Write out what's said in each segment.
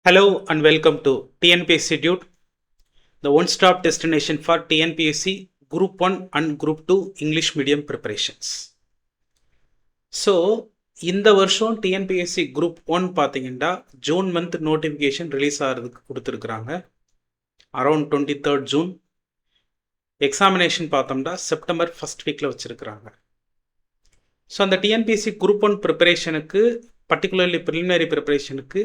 Hello and welcome to TNPSC Institute, the one-stop destination for TNPSC Group 1 and Group 2 English Medium preparations. So, இந்த வருஷம் TNPSC group 1 பார்த்தீங்கன்னா June month notification release ஆகிறதுக்கு கொடுத்துருக்குறாங்க. Around 23rd June. Examination பார்த்தோம்னா September first வீக்கில் வச்சுருக்குறாங்க. So அந்த TNPSC group 1 ப்ரிப்பரேஷனுக்கு, பர்டிகுலர்லி ப்ரிலிமினரி ப்ரிப்பரேஷனுக்கு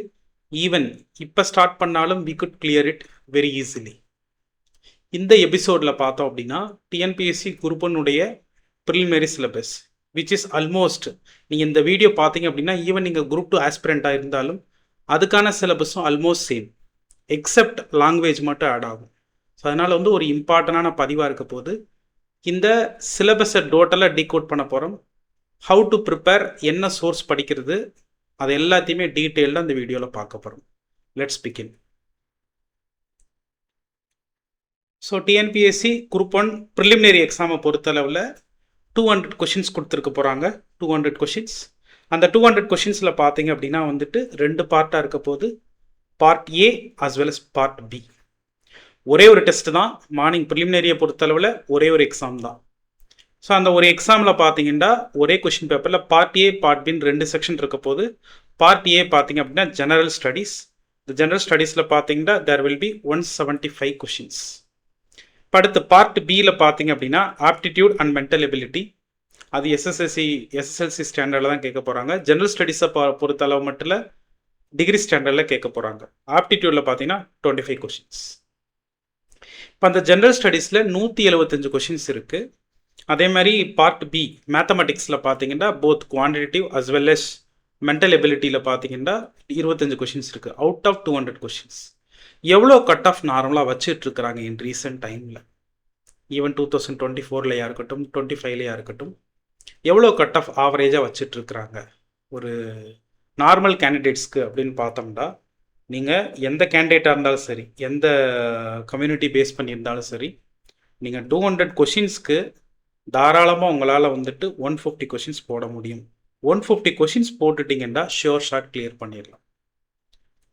ஈவன் இப்போ ஸ்டார்ட் பண்ணாலும் we could clear it very easily. இந்த எபிசோடில் பார்த்தோம் அப்படின்னா TNPSC group 1 preliminary syllabus which is almost, நீங்கள் இந்த வீடியோ பார்த்தீங்க அப்படின்னா ஈவன் நீங்கள் குரூப் 2 ஆஸ்பிரண்ட்டாக இருந்தாலும் அதுக்கான சிலபஸும் ஆல்மோஸ்ட் சேம், எக்ஸப்ட் லாங்குவேஜ் மட்டும் ஆட் ஆகும். ஸோ அதனால் ஒரு இம்பார்ட்டண்டான பதிவாக இருக்க போது இந்த சிலபஸை டோட்டலாக டீகோட் பண்ண போகிறோம். ஹவு டு ப்ரிப்பேர், என்ன சோர்ஸ் படிக்கிறது, அது எல்லாத்தையுமே டீட்டெயில்டாக அந்த வீடியோவில் பார்க்க போகிறோம். Let's begin. So TNPSC group 1 preliminary எக்ஸாமை பொறுத்தளவில் 200 கொஷின்ஸ் கொடுத்துருக்க போகிறாங்க. 200 கொஷின்ஸ். அந்த 200 கொஷின்ஸில் பார்த்தீங்க அப்படின்னா ரெண்டு பார்ட்டாக இருக்க போது, part A as well as part B. ஒரே ஒரு டெஸ்ட் தான், மார்னிங் ப்ரிலிமினரியை பொறுத்தளவில் ஒரே ஒரு எக்ஸாம் தான். ஸோ அந்த ஒரு எக்ஸாமில் பார்த்தீங்கன்னா ஒரே கொஷின் பேப்பரில் part A part pin 2 section இருக்க போது, பார்ட் ஏ பார்த்தீங்க அப்படின்னா ஜெனரல் ஸ்டடீஸ். இந்த ஜெனரல் ஸ்டடீஸில் பார்த்தீங்கன்னா தேர் வில் பி 175 கொஷின்ஸ். இப்போ அடுத்து பார்ட் பியில் பார்த்தீங்க அப்படின்னா ஆப்டிடியூட் அண்ட் மென்டல் எபிலிட்டி. அது எஸ்எஸ்எல்சி ஸ்டாண்டர்டில் தான் கேட்க போகிறாங்க. ஜெனரல் ஸ்டடீஸை பொறுத்த அளவு மட்டும் இல்லை, டிகிரி ஸ்டாண்டர்டில் கேட்க போகிறாங்க. ஆப்டிடியூடில் பார்த்தீங்கன்னா 25 கொஷின்ஸ். இப்போ அந்த ஜெனரல் ஸ்டடீஸில் 175 கொஷின்ஸ் இருக்குது. அதே மாதிரி பார்ட் பி மேத்தமெட்டிக்ஸில் பார்த்தீங்கன்னா both quantitative as well as mental எபிலிட்டியில் பார்த்தீங்கன்னா 25 கொஷின்ஸ் இருக்குது அவுட் ஆஃப் 200 கொஷின்ஸ். எவ்வளோ கட் ஆஃப் நார்மலாக வச்சுட்ருக்குறாங்க இன் ரீசெண்ட் டைமில், ஈவன் 2024லையாக இருக்கட்டும் 25லையாக இருக்கட்டும், எவ்வளோ கட் ஆஃப் ஆவரேஜாக வச்சுட்ருக்குறாங்க ஒரு நார்மல் கேண்டிடேட்ஸ்க்கு அப்படின்னு பார்த்தோம்னா, நீங்கள் எந்த கேண்டிடேட்டாக இருந்தாலும் சரி, எந்த கம்யூனிட்டி பேஸ் பண்ணியிருந்தாலும் சரி, நீங்கள் 200 கொஷின்ஸ்க்கு தாராளமாக உங்களால் 150 கொஷின்ஸ் போட முடியும். 150 கொஷின்ஸ் போட்டுட்டிங்கன்னா ஷியோர் ஷார்ட் கிளியர் பண்ணிடலாம்.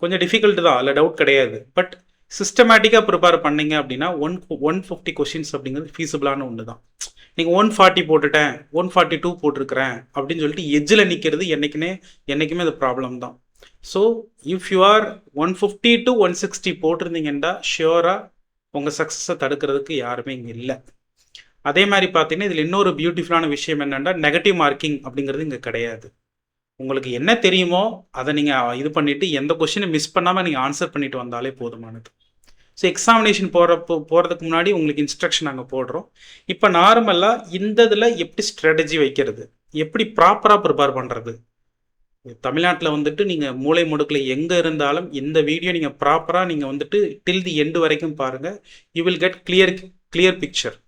கொஞ்சம் டிஃபிகல்ட்டு தான், அதில் டவுட் கிடையாது. பட் சிஸ்டமேட்டிக்காக ப்ரிப்பேர் பண்ணிங்க அப்படின்னா 150 கொஷின்ஸ் அப்படிங்கிறது ஃபீஸிபிளான ஒன்று தான். நீங்கள் 140 போட்டுட்டேன், 142 போட்டிருக்கிறேன் அப்படின்னு சொல்லிட்டு எஜ்ஜில் நிற்கிறது என்றைக்குமே அது ப்ராப்ளம் தான். So if you are 150 to 160 போட்டிருந்தீங்கன்னா ஷியோராக உங்கள் சக்ஸஸை தடுக்கிறதுக்கு யாருமே இங்கே இல்லை. அதே மாதிரி பார்த்தீங்கன்னா இதில் இன்னொரு பியூட்டிஃபுல்லான விஷயம் என்னென்னா, நெகட்டிவ் மார்க்கிங் அப்படிங்கிறது இங்கே கிடையாது. உங்களுக்கு என்ன தெரியுமோ அதை நீங்கள் இது பண்ணிவிட்டு எந்த கொஷினை மிஸ் பண்ணாமல் நீங்கள் ஆன்சர் பண்ணிட்டு வந்தாலே போதுமானது. ஸோ எக்ஸாமினேஷன் போகிறதுக்கு முன்னாடி உங்களுக்கு இன்ஸ்ட்ரக்ஷன் நாங்கள் போடுறோம். இப்போ நார்மலாக இந்த இதில் எப்படி ஸ்ட்ராட்டஜி வைக்கிறது, எப்படி ப்ராப்பராக ப்ரிப்பேர் பண்ணுறது, தமிழ்நாட்டில் நீங்கள் மூளை முடுக்கில் எங்கே இருந்தாலும் இந்த வீடியோ நீங்கள் ப்ராப்பராக நீங்கள் டில் தி எண்டு வரைக்கும் பாருங்கள். You will get clear picture.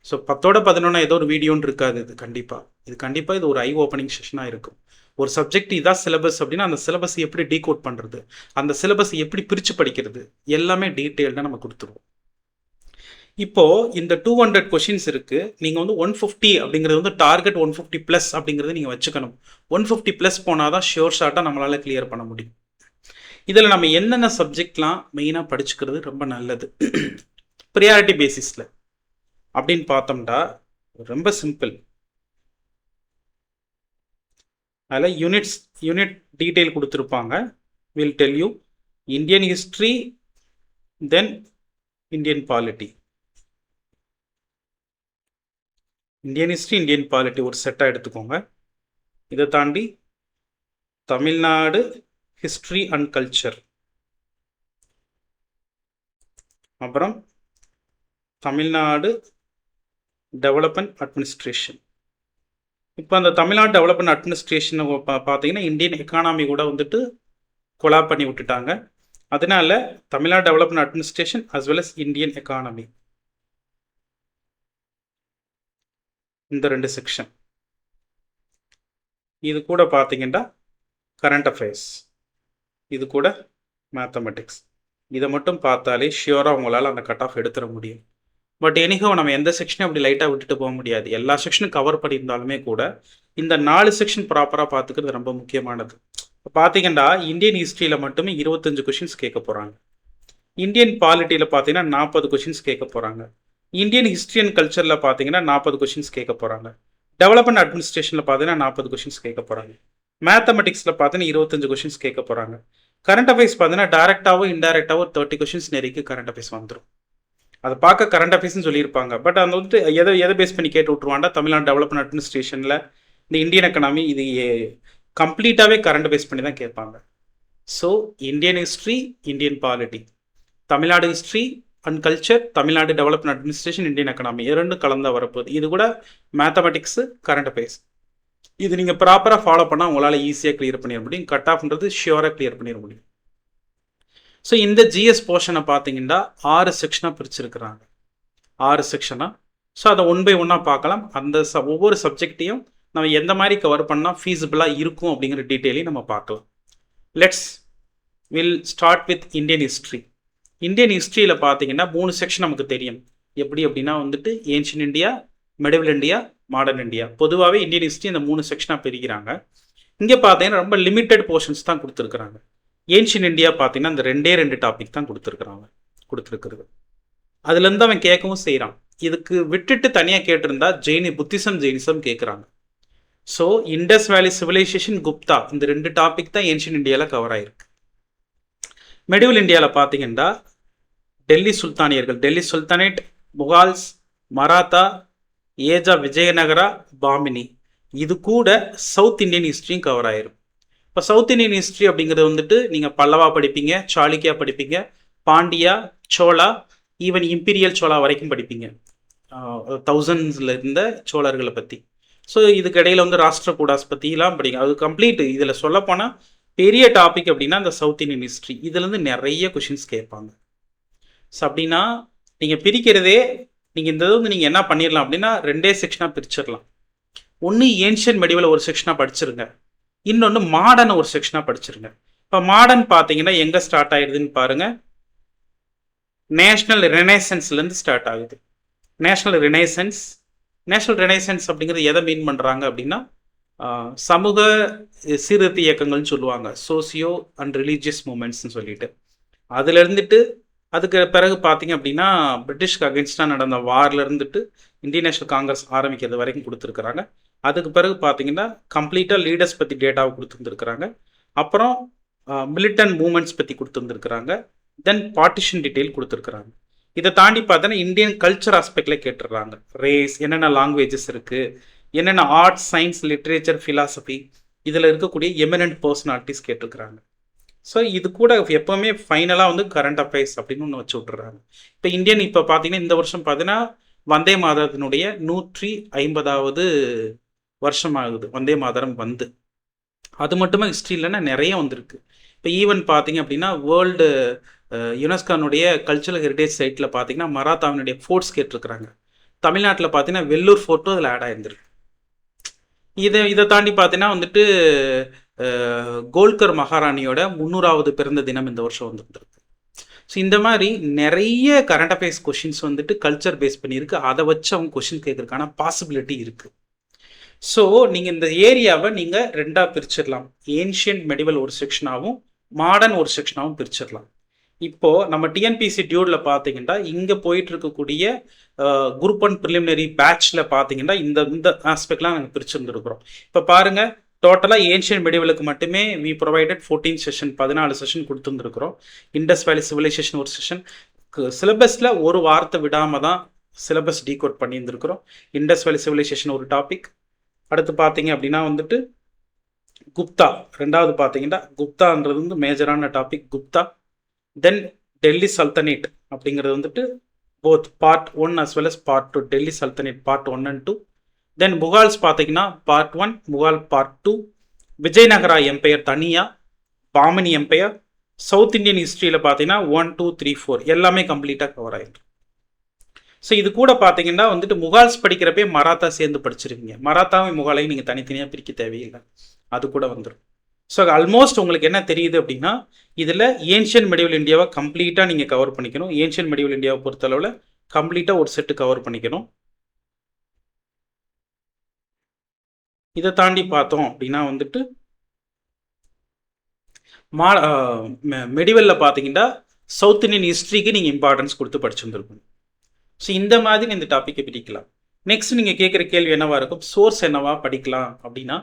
So 10ஓட 11 ஏதோ ஒரு வீடியோன்னு இருக்காது. இது கண்டிப்பாக இது ஒரு ஐ ஓப்பனிங் செஷனாக இருக்கும். ஒரு சப்ஜெக்ட் இதான் சிலபஸ் அப்படின்னா அந்த சிலபஸ் எப்படி டீகோட் பண்ணுறது, அந்த சிலபஸ் எப்படி பிரித்து படிக்கிறது, எல்லாமே டீட்டெயில்டாக நம்ம கொடுத்துருவோம். இப்போது இந்த 200 கொஷின்ஸ் இருக்குது. நீங்கள் 150 அப்படிங்கிறது டார்கெட் 150 ப்ளஸ் அப்படிங்கிறது நீங்கள் வச்சுக்கணும். 150 ப்ளஸ் போனால் தான் ஷியோர் ஷார்ட்டாக நம்மளால் கிளியர் பண்ண முடியும். இதில் நம்ம என்னென்ன சப்ஜெக்ட்லாம் மெயினாக படிச்சுக்கிறது ரொம்ப நல்லது ப்ரியாரிட்டி பேசிஸில் அப்படின்னு பார்த்தோம்னா ரொம்ப சிம்பிள். அதில் யூனிட் டீட்டெயில் கொடுத்துருப்பாங்க. Will tell you Indian history, then Indian polity. Indian history, Indian polity ஒரு செட்டாக எடுத்துக்கோங்க. இதை தாண்டி தமிழ்நாடு ஹிஸ்ட்ரி அண்ட் கல்ச்சர், அப்புறம் தமிழ்நாடு டெவலப்மெண்ட் அட்மினிஸ்ட்ரேஷன். இப்போ அந்த தமிழ்நாடு டெவலப்மெண்ட் அட்மினிஸ்ட்ரேஷனை பார்த்தீங்கன்னா இந்தியன் எக்கானமி கூட கொலாப் பண்ணி விட்டுட்டாங்க. அதனால Tamil Nadu development administration as well as Indian economy, இந்த 2 செக்ஷன். இது கூட பார்த்தீங்கன்னா கரண்ட் அஃபேர்ஸ், இது கூட மேத்தமெட்டிக்ஸ். இதை மட்டும் பார்த்தாலே ஷியோராக உங்களால் அந்த கட் ஆஃப் எடுத்துட முடியும். பட் எனிஹோ நம்ம எந்த செக்ஷனையும் அப்படி லைட்டாக விட்டுட்டு போக முடியாது. எல்லா செக்ஷனும் கவர் பண்ணியிருந்தாலுமே கூட இந்த 4 செக்ஷன் ப்ராப்பராக பார்த்துக்கிறது ரொம்ப முக்கியமானது. இப்போ பார்த்தீங்கன்னா இந்தியன் ஹிஸ்ட்ரியில் மட்டுமே 25 கொஷின்ஸ் கேட்க போகிறாங்க. இந்தியன் பாலிட்டியில் பார்த்தீங்கன்னா 40 கொஷின்ஸ் கேட்க போகிறாங்க. இந்தியன் ஹிஸ்ட்ரி அண்ட் கல்ச்சரில் பார்த்தீங்கன்னா 40 கொஷின்ஸ் கேட்க போகிறாங்க. டெவலப்மெண்ட் அட்மினிஸ்ட்ரேஷனில் பார்த்தீங்கன்னா 40 கொஷின்ஸ் கேட்க போகிறாங்க. மேத்தமெட்டிக்ஸில் பார்த்தீங்கன்னா 25 கொஷின்ஸ் கேட்க போகிறாங்க. கரண்ட் அஃபேர்ஸ் பார்த்தீங்கன்னா டேரெக்டாவோ இன்டெரக்டாவோ 30 கொஷின்ஸ் நெருக்கி கரண்ட் அஃபேர்ஸ் வந்துடும். அதை பார்க்க கரண்ட் அஃபேர்ஸ்னு சொல்லியிருப்பாங்க. பட் அந்த வந்துட்டு எதை பேஸ் பண்ணி கேட்டு விட்ருவாண்டா, தமிழ்நாடு டெவலப்மெண்ட் அட்மினிஸ்ட்ரேஷனில் இந்த இந்தியன் எக்கனாமி இது கம்ப்ளீட்டாகவே கரண்ட் பேஸ் பண்ணி தான் கேட்பாங்க. So Indian history, Indian polity, Tamil Nadu history and culture, Tamil Nadu development administration, Indian economy இரண்டும் கலந்தா வரப்போகுது. இது கூட மேத்தமெட்டிக்ஸு, கரண்ட் அஃபேர்ஸ் இது நீங்கள் ப்ராப்பராக ஃபாலோ பண்ணால் உங்களால் ஈஸியாக கிளியர் பண்ணிட முடியும். கட் ஆஃப்ன்றது ஷியோராக கிளியர் பண்ணிட முடியும். ஸோ இந்த ஜிஎஸ் போர்ஷனை பார்த்தீங்கன்னா 6 செக்ஷனாக பிரிச்சிருக்கிறாங்க. 6 செக்ஷனாக. ஸோ அதை 1 by 1 பார்க்கலாம். அந்த ஒவ்வொரு சப்ஜெக்டையும் நம்ம எந்த மாதிரி கவர் பண்ணால் ஃபீஸிபிளாக இருக்கும் அப்படிங்கிற டீட்டெயிலையும் நம்ம பார்க்கலாம். Will start with Indian history. Indian ஹிஸ்ட்ரியில் பார்த்தீங்கன்னா 3 செக்ஷன் நமக்கு தெரியும். எப்படி அப்படின்னா வந்துட்டு ancient India, medieval India, modern India. பொதுவாகவே இந்தியன் ஹிஸ்ட்ரி இந்த 3 செக்ஷனாக பிரிக்கிறாங்க. இங்கே பார்த்தீங்கன்னா ரொம்ப லிமிட்டட் போர்ஷன்ஸ் தான் கொடுத்துருக்குறாங்க. ஏன்ஷியன் இந்தியா பார்த்தீங்கன்னா இந்த 2 டாபிக் தான் கொடுத்துருக்குறது. அதுலேருந்து அவன் கேட்கவும் செய்கிறான். இதுக்கு விட்டுட்டு தனியாக கேட்டிருந்தா புத்திசம் கேட்குறாங்க. So Indies valley civilisation, Gupta இந்த 2 டாபிக் தான் ஏன்ஷியன் இந்தியாவில் கவர் ஆகிருக்கு. மெடிவல் இந்தியாவில் பார்த்தீங்கன்னா டெல்லி சுல்தானியர்கள், டெல்லி சுல்தானேட், முகால்ஸ், மராத்தா, ஏஜா விஜயநகரா, பாமினி, இது கூட சவுத் இந்தியன் ஹிஸ்ட்ரியும் கவர் ஆயிரும். இப்போ சவுத் இந்தியன் ஹிஸ்ட்ரி அப்படிங்கிறது வந்துட்டு நீங்கள் பல்லவா படிப்பீங்க, சாளுக்கியா படிப்பீங்க, பாண்டியா, சோழா, ஈவன் இம்பீரியல் சோழா வரைக்கும் படிப்பீங்க. 1000s இருந்த சோழர்களை பற்றி. ஸோ இதுக்கு இடையில வந்து ராஷ்டிரகூடாஸ் பற்றிலாம் படிங்க. அது கம்ப்ளீட். இதில் சொல்லப்போனால் பெரிய டாபிக் அப்படின்னா இந்த சவுத் இந்தியன் ஹிஸ்ட்ரி. இதுலேருந்து நிறைய கொஷின்ஸ் கேட்பாங்க. ஸோ அப்படின்னா நீங்கள் பிரிக்கிறதே நீங்கள் இந்த வந்து நீங்கள் என்ன பண்ணிடலாம் அப்படின்னா 2 செக்ஷனாக பிரிச்சிடலாம். ஒன்று ஏன்ஷியன் மெடிவல் ஒரு செக்ஷனாக படிச்சிருங்க, இன்னொன்று மாடர்ன் ஒரு செக்ஷனாக படிச்சிருங்க. இப்போ மாடர்ன் பார்த்தீங்கன்னா எங்கே ஸ்டார்ட் ஆகிடுதுன்னு பாருங்கள். நேஷ்னல் ரெனேசன்ஸ்லேருந்து ஸ்டார்ட் ஆகுது. நேஷ்னல் ரெனேசன்ஸ் அப்படிங்கிறது எதை மீன் பண்ணுறாங்க அப்படின்னா சமூக சீர்திருத்த இயக்கங்கள்னு சொல்லுவாங்க, சோசியோ அண்ட் ரிலீஜியஸ் மூமெண்ட்ஸ்ன்னு சொல்லிட்டு. அதில் இருந்துட்டு அதுக்கு பிறகு பார்த்தீங்க அப்படின்னா பிரிட்டிஷ்க்கு அகென்ஸ்டாக நடந்த வாரில் இருந்துட்டு இந்தியன் நேஷனல் காங்கிரஸ் ஆரம்பிக்கிறது வரைக்கும் கொடுத்துருக்குறாங்க. அதுக்கு பிறகு பார்த்தீங்கன்னா கம்ப்ளீட்டாக லீடர்ஸ் பற்றி டேட்டாவை கொடுத்துருந்துருக்குறாங்க. அப்புறம் மிலிட்டன்ட் மூமெண்ட்ஸ் பற்றி கொடுத்துருந்துருக்குறாங்க. தென் பார்ட்டிஷன் டீட்டெயில் கொடுத்துருக்குறாங்க. இதை தாண்டி பார்த்தோன்னா இந்தியன் கல்ச்சர் ஆஸ்பெக்டில் கேட்டுடுறாங்க. ரேஸ், என்னென்ன லாங்குவேஜஸ் இருக்குது, என்னென்ன ஆர்ட்ஸ், சயின்ஸ், லிட்ரேச்சர், ஃபிலாசபி, இதில் இருக்கக்கூடிய எமினன்ட் பர்சனாலிட்டிஸ் கேட்டிருக்கிறாங்க. ஸோ இது கூட எப்போவுமே ஃபைனலாக வந்து கரண்ட் அஃபேர்ஸ் அப்படின்னு ஒன்று வச்சு விட்றாங்க. இப்போ பார்த்தீங்கன்னா இந்த வருஷம் பார்த்தீங்கன்னா வந்தே மாதரத்தினுடைய 150வது வருஷம் ஆகுது வந்தே மாதரம் வந்து. அது மட்டுமே ஹிஸ்ட்ரி இல்லைன்னா நிறைய வந்திருக்கு. இப்போ ஈவன் பார்த்தீங்க அப்படின்னா வேர்ல்டு யுனெஸ்கோனுடைய கல்ச்சரல் ஹெரிடேஜ் சைட்டில் பார்த்தீங்கன்னா மராத்தாவினுடைய ஃபோர்ட்ஸ் கேட்டிருக்கிறாங்க. தமிழ்நாட்டில் பார்த்தீங்கன்னா வெள்ளூர் ஃபோர்ட்டும் அதில் ஆட் ஆயிருந்திருக்கு. இதை தாண்டி பார்த்தீங்கன்னா வந்துட்டு கோல்கர் மகாராணியோட 300வது பிறந்த தினம் இந்த வருஷம் வந்துருக்கு. ஸோ இந்த மாதிரி நிறைய கரண்ட் அஃபேர்ஸ் கொஷின்ஸ் வந்துட்டு கல்ச்சர் பேஸ் பண்ணியிருக்கு. அதை வச்சு அவங்க கொஷின் கேட்கறதுக்கான பாசிபிலிட்டி இருக்குது. ஸோ நீங்கள் இந்த ஏரியாவை நீங்கள் 2ஆக பிரிச்சிடலாம். ஏன்ஷியன்ட் மெடிவல் ஒரு செக்ஷனாகவும் மாடர்ன் ஒரு செக்ஷனாகவும் பிரிச்சிடலாம். இப்போது நம்ம டிஎன்பிசி டியூடில் பார்த்தீங்கன்னா இங்கே போயிட்டு இருக்கக்கூடிய குரூப் 1 ப்ரிலிமினரி பேட்சில் பார்த்தீங்கன்னா இந்த ஆஸ்பெக்ட்லாம் நாங்கள் பிரிச்சுருந்துருக்குறோம். இப்போ பாருங்கள், டோட்டலாக ஏன்ஷியன் மெடிவலுக்கு மட்டுமே வி ப்ரொவைடட் 14 செஷன், 14 செஷன் கொடுத்துருந்துருக்குறோம். இண்டஸ் வேலி சிவிலைசேஷன் ஒரு செஷன். சிலபஸில் ஒரு வார்த்தை விடாமல் தான் சிலபஸ் டீகோட் பண்ணியிருந்துருக்குறோம். இண்டஸ் வேலி சிவிலைசேஷன் ஒரு டாபிக். அடுத்து பார்த்தீங்க அப்படின்னா வந்துட்டு குப்தா, 2வது பார்த்தீங்கன்னா குப்தான்றது வந்து மேஜரான topic Gupta. Then Delhi sultanate அப்படிங்கிறது வந்துட்டு both part 1 as well as part 2. Delhi sultanate part 1 and 2. Then Mughals பார்த்தீங்கன்னா part 1, Mughal part 2. Vijayanagara empire தனியாக, பாமினி எம்பையர். சவுத் இந்தியன் ஹிஸ்ட்ரியில் பார்த்தீங்கன்னா 1, 2, 3, 4 எல்லாமே கம்ப்ளீட்டாக கவர் ஆகிருக்கு. ஸோ இது கூட பார்த்தீங்கன்னா வந்துட்டு முகால்ஸ் படிக்கிறப்பே மராத்தா சேர்ந்து படிச்சிருக்கீங்க. மராத்தாவும் முகாலையும் நீங்கள் தனித்தனியாக பிரிக்க தேவையில்லை, அது கூட வந்துடும். ஸோ ஆல்மோஸ்ட் உங்களுக்கு என்ன தெரியுது அப்படின்னா இதில் ஏன்ஷியன் மெடிவல் இந்தியாவை கம்ப்ளீட்டாக நீங்கள் கவர் பண்ணிக்கணும். ஏன்ஷியன் மெடிவல் இந்தியாவை பொறுத்தளவில் கம்ப்ளீட்டாக ஒரு செட்டு கவர் பண்ணிக்கணும். இதை தாண்டி பார்த்தோம் அப்படின்னா வந்துட்டு மெடிவலில் பார்த்தீங்கன்னா சவுத் இந்தியன் ஹிஸ்ட்ரிக்கு நீங்கள் இம்பார்ட்டன்ஸ் கொடுத்து படிச்சுருந்துருக்கணும். ஸோ இந்த மாதிரி இந்த டாப்பிக்கை பிடிக்கலாம். நெக்ஸ்ட் நீங்கள் கேட்குற கேள்வி என்னவா இருக்கும், சோர்ஸ் என்னவா படிக்கலாம் அப்படின்னா,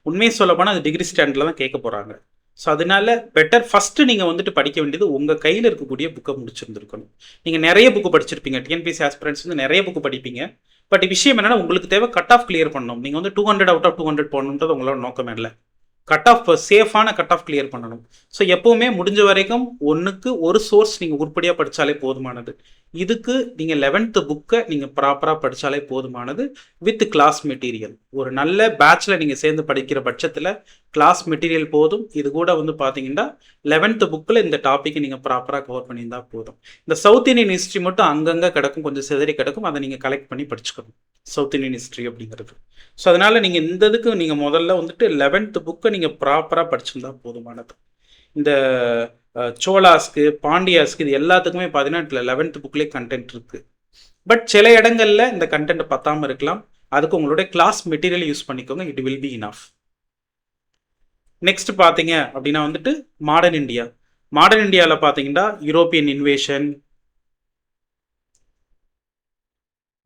உண்மையை சொல்ல போனால் அது டிகிரி ஸ்டாண்டர்டில் தான் கேட்க போகிறாங்க. ஸோ அதனால பெட்டர் ஃபஸ்ட்டு நீங்கள் வந்துட்டு படிக்க வேண்டியது உங்கள் கையில் இருக்கக்கூடிய புக்கை முடிச்சிருந்துருக்கணும். நீங்கள் நிறைய புக்கு படிச்சிருப்பீங்க, டிஎன்பிஎஸ்சி ஆஸ்பிரண்ட்ஸ் வந்து நிறைய புக்கு படிப்பீங்க. பட் விஷயம் என்னன்னா, உங்களுக்கு தேவை கட் ஆஃப் கிளியர் பண்ணணும். நீங்கள் வந்து 200 அவுட் ஆஃப் 200 போகணுன்றது உங்களோட நோக்கம் இல்லை. கட் ஆஃப் சேஃபான கட் ஆஃப் கிளியர் பண்ணணும். ஸோ எப்போவுமே முடிஞ்ச வரைக்கும் ஒன்றுக்கு ஒரு சோர்ஸ் நீங்கள் உருப்படியாக படித்தாலே போதுமானது. இதுக்கு நீங்கள் 11th புக்கை நீங்கள் ப்ராப்பராக படித்தாலே போதுமானது வித் கிளாஸ் மெட்டீரியல். ஒரு நல்ல பேட்சில் நீங்கள் சேர்ந்து படிக்கிற பட்சத்தில் கிளாஸ் மெட்டீரியல் போதும். இது கூட வந்து பார்த்தீங்கன்னா 11th புக்கில் இந்த டாப்பிக்கை நீங்கள் ப்ராப்பராக கவர் பண்ணியிருந்தால் போதும். இந்த சவுத் இந்தியன் ஹிஸ்ட்ரி மட்டும் அங்கங்கே கிடக்கும், கொஞ்சம் சிதறி கிடக்கும், அதை நீங்கள் கலெக்ட் பண்ணி படிச்சுக்கணும் சவுத் இந்தியன் ஹிஸ்ட்ரி அப்படிங்கிறது. ஸோ அதனால் நீங்கள் இந்த இதுக்கு நீங்கள் முதல்ல வந்துட்டு 11th புக்கை நீங்கள் ப்ராப்பராக படிச்சிருந்தா போதுமானது. இந்த சோலாஸ்க்கு பாண்டியாஸ்க்கு இது எல்லாத்துக்குமே பார்த்தீங்கன்னா 11th புக்லேயே கண்டென்ட் இருக்குது. பட் சில இடங்களில் இந்த கண்டென்ட் பத்தாமல் இருக்கலாம். அதுக்கு உங்களுடைய கிளாஸ் மெட்டீரியல் யூஸ் பண்ணிக்கோங்க, it will be enough. Next பார்த்தீங்க அப்படின்னா வந்துட்டு மாடர்ன் இந்தியா. மாடர்ன் இந்தியாவில் பார்த்தீங்கன்னா யூரோப்பியன் இன்வேஷன்,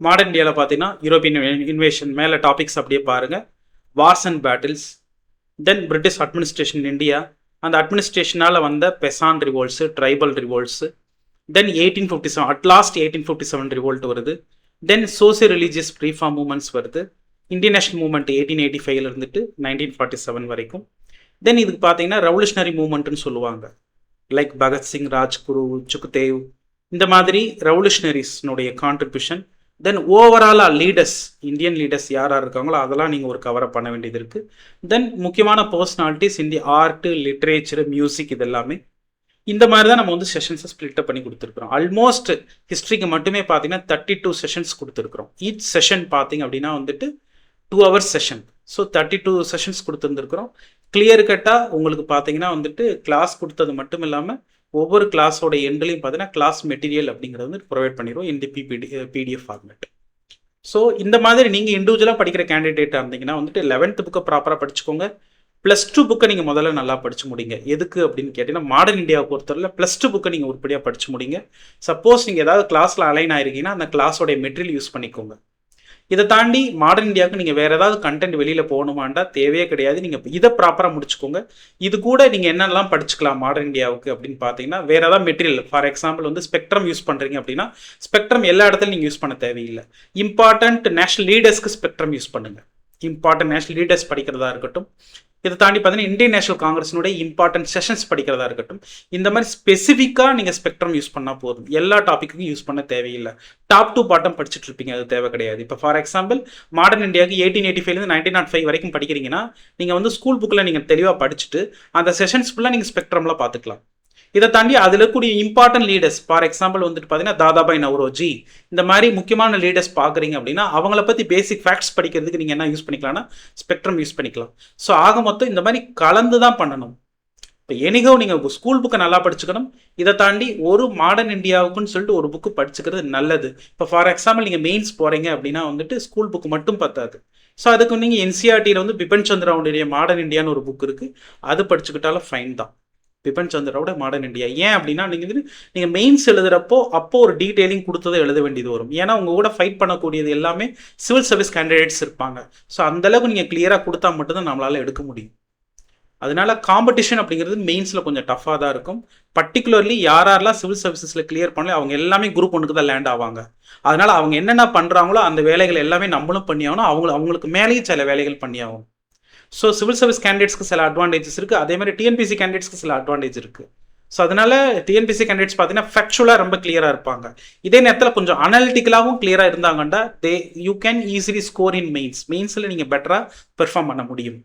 மாடர்ன் இந்தியாவில் பார்த்தீங்கன்னா யூரோப்பியன் இன்வேஷன் மேலே டாபிக்ஸ் அப்படியே பாருங்கள். Wars and battles, then British administration in India, அந்த அட்மினிஸ்ட்ரேஷனால் வந்த பெசான் ரிவோல்ட்ஸு, ட்ரைபல் ரிவோல்ட்ஸு, தென் 1857 அட்லாஸ்ட் 1857 ரிவோல்ட் வருது. தென் சோசியல் ரிலீஜியஸ் ரீஃபார்ம் மூமெண்ட்ஸ் வருது. இந்தியன் நேஷனல் மூமெண்ட் 1885 இருந்துட்டு 1947 வரைக்கும். தென் இதுக்கு பார்த்தீங்கன்னா ரெவல்யூஷனரி மூமெண்ட்னு சொல்லுவாங்க, லைக் பகத்சிங், ராஜ்குரு, சுக்தேவ், இந்த மாதிரி ரெவல்யூஷனரிஸ்னுடைய கான்ட்ரிபியூஷன். தென் ஓவராலாக லீடர்ஸ், இந்தியன் லீடர்ஸ் யார் யார் இருக்காங்களோ அதெல்லாம் நீங்கள் ஒரு கவரை பண்ண வேண்டியது இருக்குது. தென் முக்கியமான பர்சனாலிட்டிஸ் இந்திய ஆர்ட்டு, லிட்ரேச்சர், மியூசிக், இது எல்லாமே இந்த மாதிரி தான் நம்ம வந்து செஷன்ஸை ஸ்ப்ளிட்டப் பண்ணி கொடுத்துருக்குறோம். ஆல்மோஸ்ட் ஹிஸ்ட்ரிக்கு மட்டுமே பார்த்தீங்கன்னா 32 செஷன்ஸ் கொடுத்துருக்குறோம். ஈச் செஷன் பார்த்தீங்க அப்படின்னா வந்துட்டு 2 hours செஷன். ஸோ 32 செஷன்ஸ் கொடுத்துருந்துருக்குறோம். கிளியர் கட்டாக உங்களுக்கு பார்த்தீங்கன்னா வந்துட்டு கிளாஸ் கொடுத்தது மட்டும் இல்லாமல் ஒவ்வொரு கிளாஸோட எண்ட்லையும் பார்த்தீங்கன்னா கிளாஸ் மெட்டீரியல் அப்படிங்கிறது வந்து ப்ரொவைட் பண்ணிடுவோம் இந்த பிடிஎஃப் ஃபார்மேட். ஸோ இந்த மாதிரி நீங்கள் இண்டிவிஜுவலாக படிக்கிற கேண்டிடேட்டாக இருந்தீங்கன்னா வந்துட்டு 11th புக்கை ப்ராப்பராக படிச்சுக்கோங்க. +2 புக்கை நீங்கள் முதல்ல நல்லா படிச்சு முடிங்க. எதுக்கு அப்படின்னு கேட்டிங்கன்னா, மாடர்ன் இந்தியாவை பொறுத்தவரை +2 புக்கை நீங்கள் உருப்படியாக படிச்சு முடிங்க. சப்போஸ் நீங்கள் ஏதாவது கிளாஸில் அலைன் ஆயிருக்கீங்கன்னா அந்த கிளாஸோடைய மெட்டீரியல் யூஸ் பண்ணிக்கோங்க. இதை தாண்டி மாடர்ன் இந்தியாவுக்கு நீங்கள் வேறு ஏதாவது கண்டென்ட் வெளியில் போகணுமாண்டா தேவையே கிடையாது. நீங்கள் இதை ப்ராப்பராக முடிச்சுக்கோங்க. இது கூட நீங்கள் என்னென்னலாம் படிச்சுக்கலாம் மாடர்ன் இந்தியாவுக்கு அப்படின்னு பார்த்தீங்கன்னா, வேறு ஏதாவது மெட்டீரியல், ஃபார் எக்ஸாம்பிள் வந்து ஸ்பெக்ட்ரம் யூஸ் பண்ணுறீங்க அப்படின்னா ஸ்பெக்ட்ரம் எல்லா இடத்துலையும் நீங்கள் யூஸ் பண்ண தேவையில்லை. இம்பார்ட்டன்ட் நேஷனல் லீடர்ஸ்க்கு ஸ்பெக்ட்ரம் யூஸ் பண்ணுங்கள். இம்பார்ட்டன்ட் நேஷனல் லீடர்ஸ் படிக்கிறதா இருக்கட்டும். இதை தாண்டி பார்த்தீங்கன்னா இந்தியன் நேஷனல் காங்கிரஸினுடைய இம்பார்ட்டன்ட் செஷன்ஸ் படிக்கிறதா இருக்கட்டும். இந்த மாதிரி ஸ்பெசிஃபிக்காக நீங்கள் ஸ்பெக்ட்ரம் யூஸ் பண்ணால் போதும். எல்லா டாப்பிக்கும் யூஸ் பண்ண தேவையில்லை. டாப் டு பாட்டம் படிச்சுட்டு இருப்பீங்க, அது தேவை கிடையாது. இப்போ ஃபார் எக்ஸாம்பிள் மாடர்ன் இந்தியாவுக்கு 1885 1905 வரைக்கும் படிக்கிறீங்கன்னா நீங்கள் வந்து ஸ்கூல் புக்கில் நீங்கள் தெளிவாக படிச்சுட்டு அந்த செஷன்ஸ் ஃபுல்லாக நீங்கள் ஸ்பெக்ட்ரமில் பார்த்துக்கலாம். இதை தாண்டி அதில் இருக்கக்கூடிய இம்பார்ட்டன்ட் லீடர்ஸ், ஃபார் எக்ஸாம்பிள் வந்துட்டு பார்த்தீங்கன்னா தாதாபாய் நவ்ரோஜி, இந்த மாதிரி முக்கியமான லீடர்ஸ் பார்க்குறீங்க அப்படின்னா அவங்கள பற்றி பேசிக் ஃபேக்ட்ஸ் படிக்கிறதுக்கு நீங்கள் என்ன யூஸ் பண்ணிக்கலாம்னா ஸ்பெக்ட்ரம் யூஸ் பண்ணிக்கலாம். ஸோ ஆக மொத்தம் இந்த மாதிரி கலந்து தான் பண்ணணும். இப்போ எனிகோ நீங்கள் ஸ்கூல் புக்கை நல்லா படிச்சுக்கணும். இதை தாண்டி ஒரு மாடர்ன் இந்தியாவுக்குன்னு சொல்லிட்டு ஒரு புக்கு படிச்சுக்கிறது நல்லது. இப்போ ஃபார் எக்ஸாம்பிள் நீங்கள் மெயின்ஸ் போகிறீங்க அப்படின்னா வந்துட்டு ஸ்கூல் புக்கு மட்டும் பத்தாது. ஸோ அதுக்கு நீங்கள் என்சிஆர்டியில் வந்து பிபின் சந்திராவுடைய மாடர்ன் இந்தியான்னு ஒரு புக் இருக்குது, அது படிச்சுக்கிட்டாலும் ஃபைன் தான். பிபின் சந்திராவோட மாடர்ன் இந்தியா. ஏன் அப்படின்னா நீங்கள் மெயின்ஸ் எழுதுறப்போ ஒரு டீட்டெயிலிங் கொடுத்ததை எழுத வேண்டியது வரும். ஏன்னா உங்கள் கூட ஃபைட் பண்ணக்கூடியது எல்லாமே சிவில் சர்வீஸ் கேண்டிடேட்ஸ் இருப்பாங்க. ஸோ அந்தளவுக்கு நீங்கள் கிளியராக கொடுத்தா மட்டும்தான் நம்மளால் எடுக்க முடியும். அதனால காம்படிஷன் அப்படிங்கிறது மெயின்ஸில் கொஞ்சம் டஃப்பாக தான் இருக்கும். பர்டிகுலர்லி யாரெல்லாம் சிவில் சர்வீசஸில் கிளியர் பண்ணல அவங்க எல்லாமே குரூப் 1க்கு தான் லேண்ட் ஆவாங்க. அதனால அவங்க என்னென்ன பண்ணுறாங்களோ அந்த வேலைகள் எல்லாமே நம்மளும் பண்ணி ஆகணும். அவங்களுக்கு மேலேயும் சில வேலைகள் பண்ணி ஆகும். ஸோ சிவில் சர்வீஸ் கேண்டிடேட்ஸ்க்கு சில அட்வான்டேஜஸ் இருக்குது, அதே மாதிரி டிஎன்பிசி கேண்டிடேட்ஸ்க்கு சில அட்வான்டேஜ் இருக்குது. ஸோ அதனால டிஎன்பிசி கேண்டிடேட்ஸ் பார்த்தீங்கன்னா ஃபேக்சுவலாக ரொம்ப கிளியராக இருப்பாங்க. இதே நேரத்தில் கொஞ்சம் அனாலிட்டிக்கலாகவும் கிளியராக இருந்தாங்கன்னா you can easily score in மெயின்ஸில் நீங்கள் பெட்டராக பெர்ஃபார்ம் பண்ண முடியும்.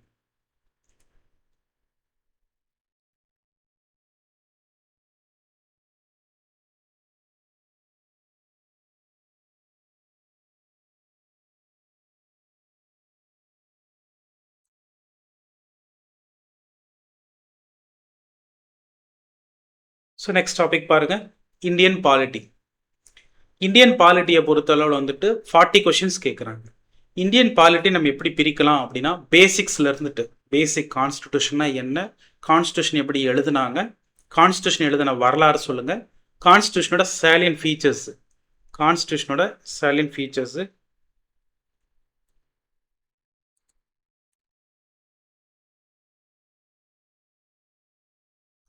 ஸோ நெக்ஸ்ட் டாபிக் பாருங்கள், இந்தியன் பாலிட்டி. இந்தியன் பாலிட்டியை பொறுத்தளவில் வந்துட்டு 40 கொஷின்ஸ் கேட்குறாங்க. இந்தியன் பாலிட்டி நம்ம எப்படி பிரிக்கலாம் அப்படின்னா, பேசிக்ஸில் இருந்துட்டு பேசிக் கான்ஸ்டியூஷன்னா என்ன, கான்ஸ்டியூஷன் எப்படி எழுதுனாங்க, கான்ஸ்டியூஷன் எழுதின வரலாறு சொல்லுங்கள், கான்ஸ்டியூஷனோட சேலியன் ஃபீச்சர்ஸ், கான்ஸ்டியூஷனோட சேலியன் ஃபீச்சர்ஸு,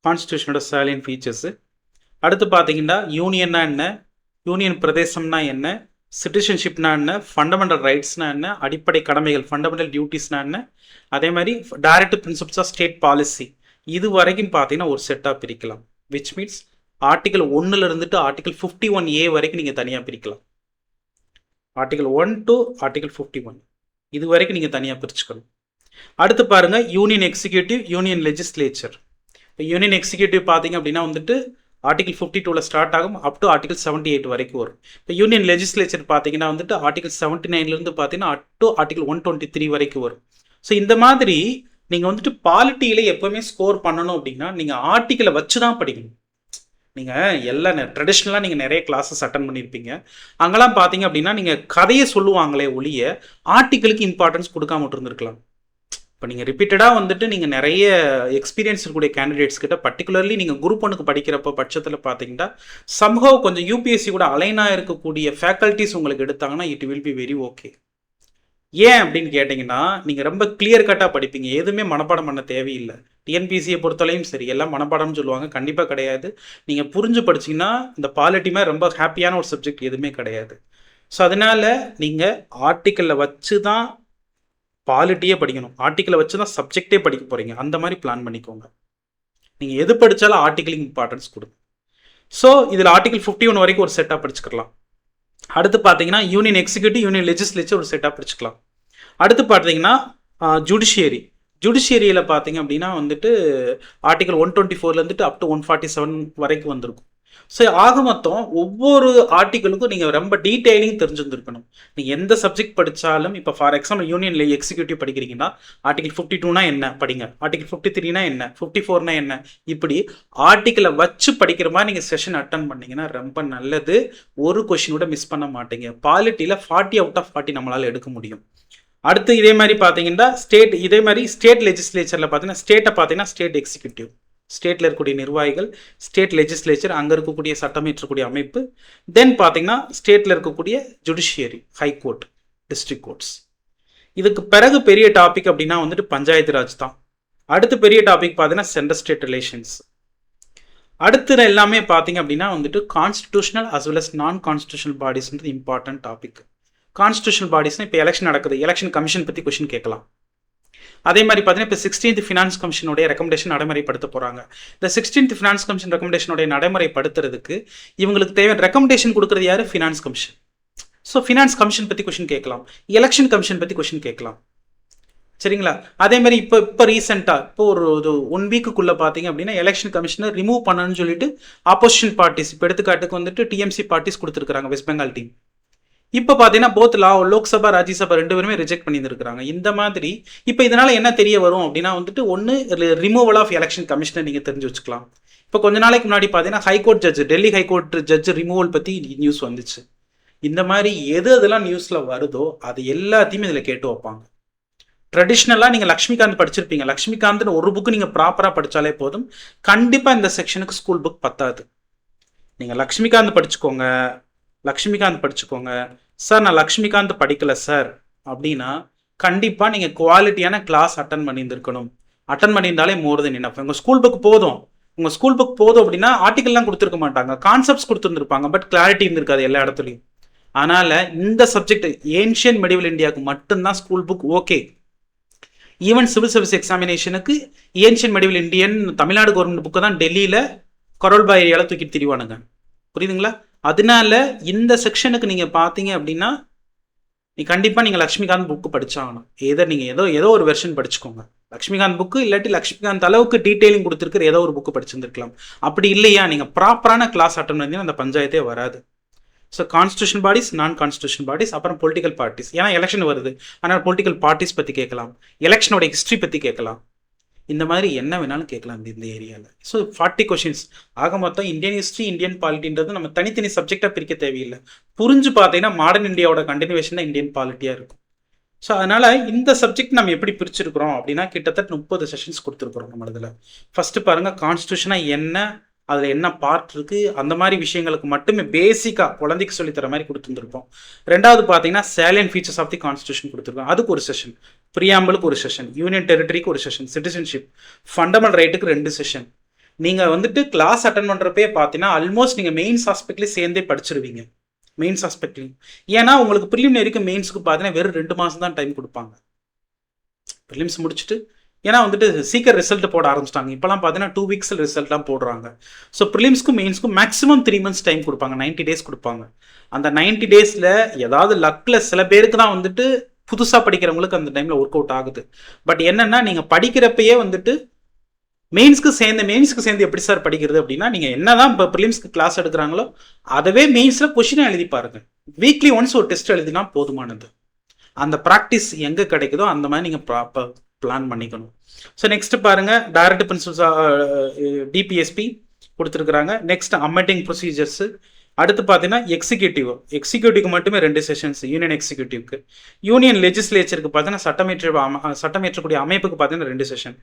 கான்ஸ்டியூஷனோட சேலியன் ஃபீச்சர்ஸு. அடுத்து பார்த்தீங்கன்னா யூனியன்னா என்ன, யூனியன் பிரதேசம்னா என்ன, சிட்டிசன்ஷிப்னா என்ன, ஃபண்டமெண்டல் ரைட்ஸ்னா என்ன, அடிப்படை கடமைகள் ஃபண்டமெண்டல் டியூட்டிஸ்னா என்ன, அதே மாதிரி directive principles of state policy, இது வரைக்கும் பார்த்தீங்கன்னா ஒரு செட்டாக பிரிக்கலாம். விச் மீன்ஸ் ஆர்டிகல் 1ல் இருந்துட்டு ஆர்டிகல் 51A வரைக்கும் நீங்கள் தனியாக பிரிக்கலாம். ஆர்டிகல் 1 டு ஆர்டிகல் 51 இது வரைக்கும் நீங்கள் தனியாக பிரிச்சுக்கணும். அடுத்து பாருங்கள் யூனியன் எக்ஸிக்யூட்டிவ், யூனியன் லெஜிஸ்லேச்சர். இப்போ யூனியன் எக்ஸிக்யூட்டிவ் பார்த்தீங்க அப்படின்னா வந்துட்டு ஆர்டிகல் 52ல் ஸ்டார்ட் ஆகும் அப் டு ஆர்டிகல் 78 வரைக்கும் வரும். இப்போ யூனியன் லெஜிஸ்லேச்சர் பார்த்தீங்கன்னா வந்துட்டு ஆர்டிகல் 79லேருந்து பார்த்தீங்கன்னா அப் டு ஆர்டிகல் 123 வரைக்கும் வரும். ஸோ இந்த மாதிரி நீங்கள் வந்துட்டு பாலிட்டியில் எப்போவுமே ஸ்கோர் பண்ணணும் அப்படின்னா நீங்கள் ஆர்டிக்கலை வச்சு தான் படிக்கணும். நீங்கள் எல்லாம் ட்ரெடிஷ்னலாக நீங்கள் நிறைய கிளாஸஸ் அட்டன் பண்ணியிருப்பீங்க. அங்கெல்லாம் பார்த்தீங்க அப்படின்னா நீங்கள் கதையை சொல்லுவாங்களே ஒழிய ஆர்டிக்கலுக்கு இம்பார்ட்டன்ஸ் கொடுக்காம இருந்திருக்கலாம். இப்போ நீங்கள் ரிப்பீட்டடாக வந்துட்டு நீங்கள் நிறைய எக்ஸ்பீரியன்ஸ் இருக்கக்கூடிய கேண்டிடேட்ஸ் கிட்ட பர்டிகுலர்லி நீங்கள் குரூப் 1க்கு படிக்கிறப்ப பட்சத்தில் பார்த்தீங்கன்னா சம்ஹவ் கொஞ்சம் யூபிஎஸ்சி கூட அலைனாக இருக்கக்கூடிய ஃபேக்கல்ட்டிஸ் உங்களுக்கு எடுத்தாங்கன்னா it will be very okay. ஏன் அப்படின்னு கேட்டிங்கன்னா நீங்கள் ரொம்ப கிளியர் கட்டாக படிப்பீங்க, எதுவுமே மனப்பாடம் பண்ண தேவையில்லை. டிஎன்பிசியை பொறுத்தவரையும் சரி எல்லாம் மனப்பாடம்னு சொல்லுவாங்க, கண்டிப்பாக கிடையாது. நீங்கள் புரிஞ்சு படிச்சிங்கன்னா இந்த பாலிட்டியுமே ரொம்ப ஹாப்பியான ஒரு சப்ஜெக்ட் எதுவுமே கிடையாது. ஸோ அதனால் நீங்கள் ஆர்டிக்கலில் வச்சு தான் பாலிட்டியே படிக்கணும், ஆர்டிக்கலை வச்சு தான் சப்ஜெக்டே படிக்க போகிறீங்க, அந்த மாதிரி பிளான் பண்ணிக்கோங்க. நீங்கள் எது படித்தாலும் ஆர்டிக்கலுக்கு இம்பார்ட்டன்ஸ் கொடுங்க. ஸோ இதில் ஆர்டிகல் 51 வரைக்கும் ஒரு செட்டாக படிச்சுக்கலாம். அடுத்து பார்த்தீங்கன்னா யூனியன் எக்ஸிக்யூட்டிவ், யூனியன் லெஜிஸ்லேச்சர் ஒரு செட்டாக படிச்சுக்கலாம். அடுத்து பார்த்தீங்கன்னா ஜுடிஷியரி, ஜுடிஷியரியில் பார்த்தீங்க அப்படின்னா வந்துட்டு ஆர்டிகல் 124லேருந்துட்டு அப் டு 147 வரைக்கும் வந்திருக்கும். ஸோ ஆக மொத்தம் ஒவ்வொரு ஆர்டிக்கலுக்கும் நீங்கள் ரொம்ப டீட்டெயிலிங் தெரிஞ்சுருந்துருக்கணும். நீங்கள் எந்த சப்ஜெக்ட் படித்தாலும் இப்போ ஃபார் எக்ஸாம்பிள் யூனியன் எக்ஸிக்யூட்டிவ் படிக்கிறீங்கன்னா ஆர்டிகல் 52னா என்ன படிங்க, ஆர்டிகல் 53னா என்ன, 54னா என்ன, இப்படி ஆர்டிக்கலை வச்சு படிக்கிற மாதிரி நீங்கள் செஷன் அட்டன் பண்ணிங்கன்னா ரொம்ப நல்லது. ஒரு கொஷினோட மிஸ் பண்ண மாட்டீங்க. பாலிட்டியில் 40 அவுட் ஆஃப் 40 நம்மளால் எடுக்க முடியும். அடுத்து இதே மாதிரி பார்த்தீங்கன்னா ஸ்டேட், இதே மாதிரி ஸ்டேட் லெஜிஸ்லேச்சரில் பார்த்தீங்கன்னா ஸ்டேட்டை பார்த்தீங்கன்னா ஸ்டேட் எக்ஸிக்யூட்டிவ், ஸ்டேட்டில் இருக்கக்கூடிய நிர்வாகிகள், ஸ்டேட் லெஜிஸ்லேச்சர் அங்கே இருக்கக்கூடிய சட்டமேற்றக்கூடிய அமைப்பு, தென் பார்த்தீங்கன்னா ஸ்டேட்டில் இருக்கக்கூடிய ஜுடிஷியரி, ஹைகோர்ட், டிஸ்ட்ரிக்ட் கோர்ட்ஸ். இதுக்கு பிறகு பெரிய டாபிக் அப்படின்னா வந்துட்டு பஞ்சாயத்து ராஜ் தான். அடுத்து பெரிய டாபிக் பார்த்தீங்கன்னா சென்ட்ரல் ஸ்டேட் ரிலேஷன்ஸ். அடுத்து எல்லாமே பார்த்தீங்க அப்படின்னா வந்துட்டு கான்ஸ்டிடியூஷனல் அஸ் வெல் அஸ் நான் கான்ஸ்டிடியூஷனல் பாடிஸ்ன்றது இம்பார்ட்டன்ட் டாபிக். கான்ஸ்டிடியூஷனல் பாடிஸ்னால் இப்போ எலெக்ஷன் நடக்குது, எலெக்ஷன் கமிஷன் பற்றி கொஸ்டின் கேட்கலாம். அதே மாதிரி பார்த்தீங்கன்னா இப்போ 16th ஃபினான்ஸ் கமிஷனுடைய ரெக்கமெண்டேஷன் நடைமுறைப்படுத்த போகிறாங்க. இந்த 16th ஃபினான்ஸ் கமிஷன் ரெக்கமெண்டேஷனுடைய நடைமுறைப்படுத்துறதுக்கு இவங்களுக்கு தேவையான ரெக்கமெண்டேஷன் கொடுக்குறது யார்? Finance commission. So finance commission பற்றி கொஸ்டின் கேட்கலாம், எலெக்ஷன் கமிஷன் பற்றி கொஸ்டின் கேட்கலாம். சரிங்களா? அதே மாதிரி இப்போ ரீசெண்டாக இப்போ ஒரு 1 வீக்குள்ளே பார்த்தீங்க அப்படின்னா எலெக்ஷன் கமிஷனை ரிமூவ் பண்ணணும்னு சொல்லிட்டு ஆப்போசிஷன் பார்ட்டிஸ், இப்போ எடுத்துக்காட்டுக்கு வந்துட்டு டிஎம்சி பார்ட்டிஸ் கொடுத்துருக்காங்க, வெஸ்ட் பெங்கால் டீம். இப்போ பார்த்தீங்கன்னா போத் லோக்சபா ராஜ்யசபா 2 பேருமே ரிஜெக்ட் பண்ணியிருக்காங்க. இந்த மாதிரி இப்போ இதனால் என்ன தெரிய வரும் அப்படின்னா வந்துட்டு ஒன்று ரிமூவல் ஆஃப் எலெக்ஷன் கமிஷனை நீங்கள் தெரிஞ்சு வச்சுக்கலாம். இப்போ கொஞ்ச நாளைக்கு முன்னாடி பார்த்தீங்கன்னா high court judge, Delhi high court judge removal பற்றி நியூஸ் வந்துச்சு. இந்த மாதிரி எதெல்லாம் நியூஸில் வருதோ அது எல்லாத்தையுமே இதில் கேட்டு வைப்பாங்க. ட்ரெடிஷ்னலாக நீங்கள் லக்ஷ்மிகாந்த் படிச்சிருப்பீங்க, லக்ஷ்மிகாந்த்னு ஒரு புக்கு நீங்கள் ப்ராப்பராக படித்தாலே போதும். கண்டிப்பாக இந்த செக்ஷனுக்கு ஸ்கூல் புக் பத்தாது. நீங்கள் லக்ஷ்மிகாந்த் படிச்சுக்கோங்க, லக்ஷ்மிகாந்த் படிச்சுக்கோங்க. சார் நான் லக்ஷ்மிகாந்த் படிக்கல சார் அப்படின்னா கண்டிப்பாக நீங்கள் குவாலிட்டியான கிளாஸ் அட்டன் பண்ணியிருந்துருக்கணும். அட்டன் பண்ணியிருந்தாலே மோர் தென் இனஃப். உங்கள் ஸ்கூல் புக் போதும், உங்கள் ஸ்கூல் புக் போதும் அப்படின்னா ஆர்டிக்கல்லாம் கொடுத்துருக்க மாட்டாங்க, கான்செப்ட்ஸ் கொடுத்துருந்துருப்பாங்க, பட் கிளாரிட்டி இருந்திருக்காது எல்லா இடத்துலையும். அதனால் இந்த சப்ஜெக்ட் ஏன்ஷியன் மெடிவல் இந்தியாவுக்கு மட்டும்தான் school book okay. Even civil service எக்ஸாமினேஷனுக்கு ancient medieval Indian Tamil Nadu government புக்கை தான் டெல்லியில் கரோல்பா ஏரியாவில் தூக்கிட்டு திரிவானுங்க. புரியுதுங்களா? அதனால இந்த செக்ஷனுக்கு நீங்கள் பார்த்தீங்க அப்படின்னா கண்டிப்பாக நீங்கள் லக்ஷ்மிகாந்த் புக்கு படிச்சாகணும். நீங்கள் ஏதோ ஒரு வெர்ஷன் படிச்சுக்கோங்க. லக்ஷ்மிகாந்த் புக்கு இல்லாட்டி லக்ஷ்மிகாந்த் அளவுக்கு டீட்டெயிலிங் கொடுத்துருக்கிற ஏதோ ஒரு புக்கு படிச்சிருந்துருக்கலாம். அப்படி இல்லையா நீங்கள் ப்ராப்பரான கிளாஸ் அட்டன் பண்ணீங்கன்னா அந்த பஞ்சாயத்தே வராது. ஸோ கான்ஸ்டியூஷன் பாடிஸ், நான் கான்ஸ்டியூஷன் பாடிஸ், அப்புறம் பொலிட்டிக்கல் பார்ட்டிஸ். ஏன்னா எலெக்ஷன் வருது, ஆனால் பொலிட்டிக்கல் பார்ட்டிஸ் பற்றி கேட்கலாம், எலெக்ஷனோட ஹிஸ்ட்ரி பற்றி கேட்கலாம், இந்த மாதிரி என்ன வேணாலும் கேட்கலாம் இந்த ஏரியாவில். ஸோ 40 கொஷின்ஸ் ஆக மொத்தம். இந்தியன் ஹிஸ்ட்ரி, இந்தியன் பாலிட்டின்றது நம்ம தனித்தனி சப்ஜெக்டாக பிரிக்க தேவையில்லை. புரிஞ்சு பார்த்தீங்கன்னா மாடர்ன் இந்தியாவோட கண்டினியூவேஷன் தான் இந்தியன் பாலிட்டியாக இருக்கும். ஸோ அதனால் இந்த சப்ஜெக்ட் நம்ம எப்படி பிரிச்சிருக்கிறோம் அப்படின்னா கிட்டத்தட்ட 30 செஷன்ஸ் கொடுத்துருக்குறோம் நம்ம இதில். ஃபஸ்ட்டு பாருங்கள் கான்ஸ்டியூஷனாக என்ன, அதில் என்ன பார்ட் இருக்குது, அந்த மாதிரி விஷயங்களுக்கு மட்டுமே பேசிக்காக குழந்தைக்கு சொல்லித்தர மாதிரி கொடுத்துருந்துருப்போம். ரெண்டாவது பார்த்தீங்கன்னா salient features of the constitution கொடுத்துருக்கோம், அதுக்கு ஒரு செஷன், ப்ரியாம்பிளுக்கு ஒரு செஷன், யூனியன் டெரிட்டரிக்கு ஒரு செஷன், சிட்டிசன்ஷிப், ஃபண்டமெண்டல் ரைட்டுக்கு 2 செஷன். நீங்கள் வந்துட்டு கிளாஸ் அட்டன் பண்ணுறப்பே பார்த்தீங்கன்னா ஆல்மோஸ்ட் நீங்கள் மெயின்ஸ் ஆஸ்பெக்ட்லேயே சேர்ந்தே படிச்சிருவீங்க. மெயின்ஸ் ஆஸ்பெக்ட்லையும் ஏன்னா உங்களுக்கு ப்ரிலிமினரிக்கு மெயின்ஸுக்கு பார்த்தீங்கன்னா வெறும் 2 மாதம் தான் டைம் கொடுப்பாங்க. ப்ரிலிம்ஸ் முடிச்சுட்டு ஏன்னா வந்துட்டு சீக்கிரம் ரிசல்ட் போட ஆரம்பிச்சிட்டாங்க. இப்போலாம் பார்த்தீங்கன்னா 2 வீக்ஸில் ரிசல்ட்லாம் போடுறாங்க. ஸோ ப்ரிலிம்ஸ்க்கும் மெயின்ஸ்க்கும் மேக்ஸிமம் 3 months டைம் கொடுப்பாங்க, 90 days கொடுப்பாங்க. அந்த 90 daysல ஏதாவது லக்கில் சில பேருக்கு தான் வந்துட்டு புதுசாக படிக்கிறவங்களுக்கு அந்த டைமில் ஒர்க் அவுட் ஆகுது. பட் என்னென்னா நீங்கள் படிக்கிறப்பயே வந்துட்டு மெயின்ஸ்க்கு சேர்ந்து எப்படி சார் படிக்கிறது அப்படின்னா, நீங்கள் என்ன தான் இப்போ ப்ரிலிம்ஸ்க்கு கிளாஸ் எடுக்கிறாங்களோ அதவே மெயின்ஸில் கொஷினை எழுதி பாருங்கள். வீக்லி ஒன்ஸ் ஒரு டெஸ்ட் எழுதினா போதுமானது. அந்த ப்ராக்டிஸ் எங்கே கிடைக்குதோ அந்த மாதிரி நீங்கள் பிளான் பண்ணிக்கணும். ஸோ நெக்ஸ்ட் பாருங்கள் டைரக்ட் பிரின்சிபல்ஸ் டிபிஎஸ்பி கொடுத்துருக்குறாங்க. Next amending procedures. அடுத்து பார்த்தீங்கன்னா எக்ஸிக்யூட்டிவ்க்கு மட்டுமே 2 செஷன்ஸ், யூனியன் எக்ஸிக்யூட்டிவ்க்கு. யூனியன் லெஜிஸ்லேச்சருக்கு பார்த்தீங்கன்னா சட்டமேற்றக்கூடிய அமைப்புக்கு பார்த்தீங்கன்னா 2 செஷன்.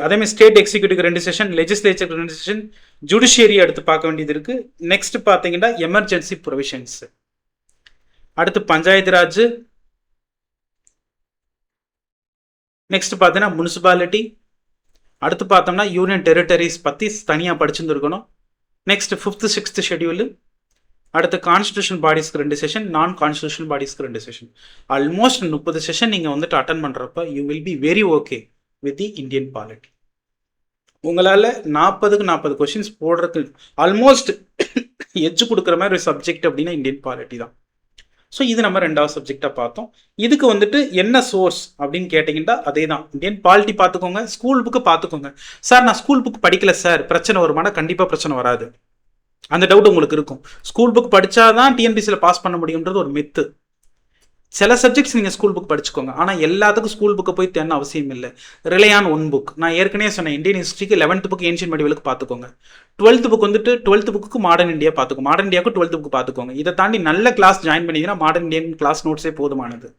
அதேமாதிரி ஸ்டேட் எக்ஸிக்யூட்டிவ்க்கு 2 செஷன், லெஜிஸ்லேச்சருக்கு 2 செஷன், ஜுடிஷியரி அடுத்து பார்க்க வேண்டியது இருக்கு. நெக்ஸ்ட் பார்த்தீங்கன்னா எமர்ஜென்சி ப்ரொவிஷன்ஸ். அடுத்து பஞ்சாயத்து ராஜ். நெக்ஸ்ட் பார்த்தீங்கன்னா முனிசிபாலிட்டி. அடுத்து பார்த்தோம்னா யூனியன் டெரிட்டரிஸ் பற்றி தனியாக படிச்சுருக்கணும். Next 5th 6th schedule. அடுத்து கான்ஸ்டியூஷன் பாடிஸ்க்கு 2 செஷன், நான் கான்ஸ்டியூஷன் பாடிஸ்க்கு 2 செஷன். ஆல்மோஸ்ட் 30 செஷன் நீங்கள் வந்துட்டு அட்டன் பண்ணுறப்ப you will be very okay with the Indian polity. உங்களால் 40க்கு 40 கொஷின்ஸ் போடுறதுக்கு ஆல்மோஸ்ட் எட்ஜ் கொடுக்குற மாதிரி ஒரு சப்ஜெக்ட் அப்படின்னா இந்தியன் பாலிட்டி தான். ஸோ இது நம்ம 2வது சப்ஜெக்டாக பார்த்தோம். இதுக்கு வந்துட்டு என்ன சோர்ஸ் அப்படின்னு கேட்டிங்கன்னா அதே தான், இந்தியன் பாலிட்டி பார்த்துக்கோங்க, ஸ்கூல் புக்கு பார்த்துக்கோங்க. சார் நான் ஸ்கூல் புக் படிக்கல சார், பிரச்சனை வருமானா? கண்டிப்பாக பிரச்சனை வராது. அந்த டவுட் உங்களுக்கு இருக்கும். ஸ்கூல் புக் படித்தாதான் டிஎன்பிசியில் பாஸ் பண்ண முடியுன்றது ஒரு மித்து. சில சப்ஜெக்ட்ஸ் நீங்கள் ஸ்கூல் புக் படிச்சுக்கோங்க, ஆனால் எல்லாத்துக்கும் ஸ்கூல் புக்கை போய் தேன அவசியம் இல்லை. Rely on one book. நான் ஏற்கனவே சொன்னேன், இந்தியன் ஹிஸ்ட்ரிக்கு 11th புக் ஏன்ஷியன் மெடிவலுக்கு பார்த்துக்கோங்க. 12th புக் வந்துட்டு 12th புக்கு மாடர்ன் இந்தியா பார்த்துக்கோங்க, மாடர்ன் இந்தியாவுக்கு 12th புக் பார்த்துக்கோங்க. இதை தாண்டி நல்ல கிளாஸ் ஜாயின் பண்ணிங்கன்னா மாடர்ன் இந்தியன் கிளாஸ் நோட்ஸே போதுமானது.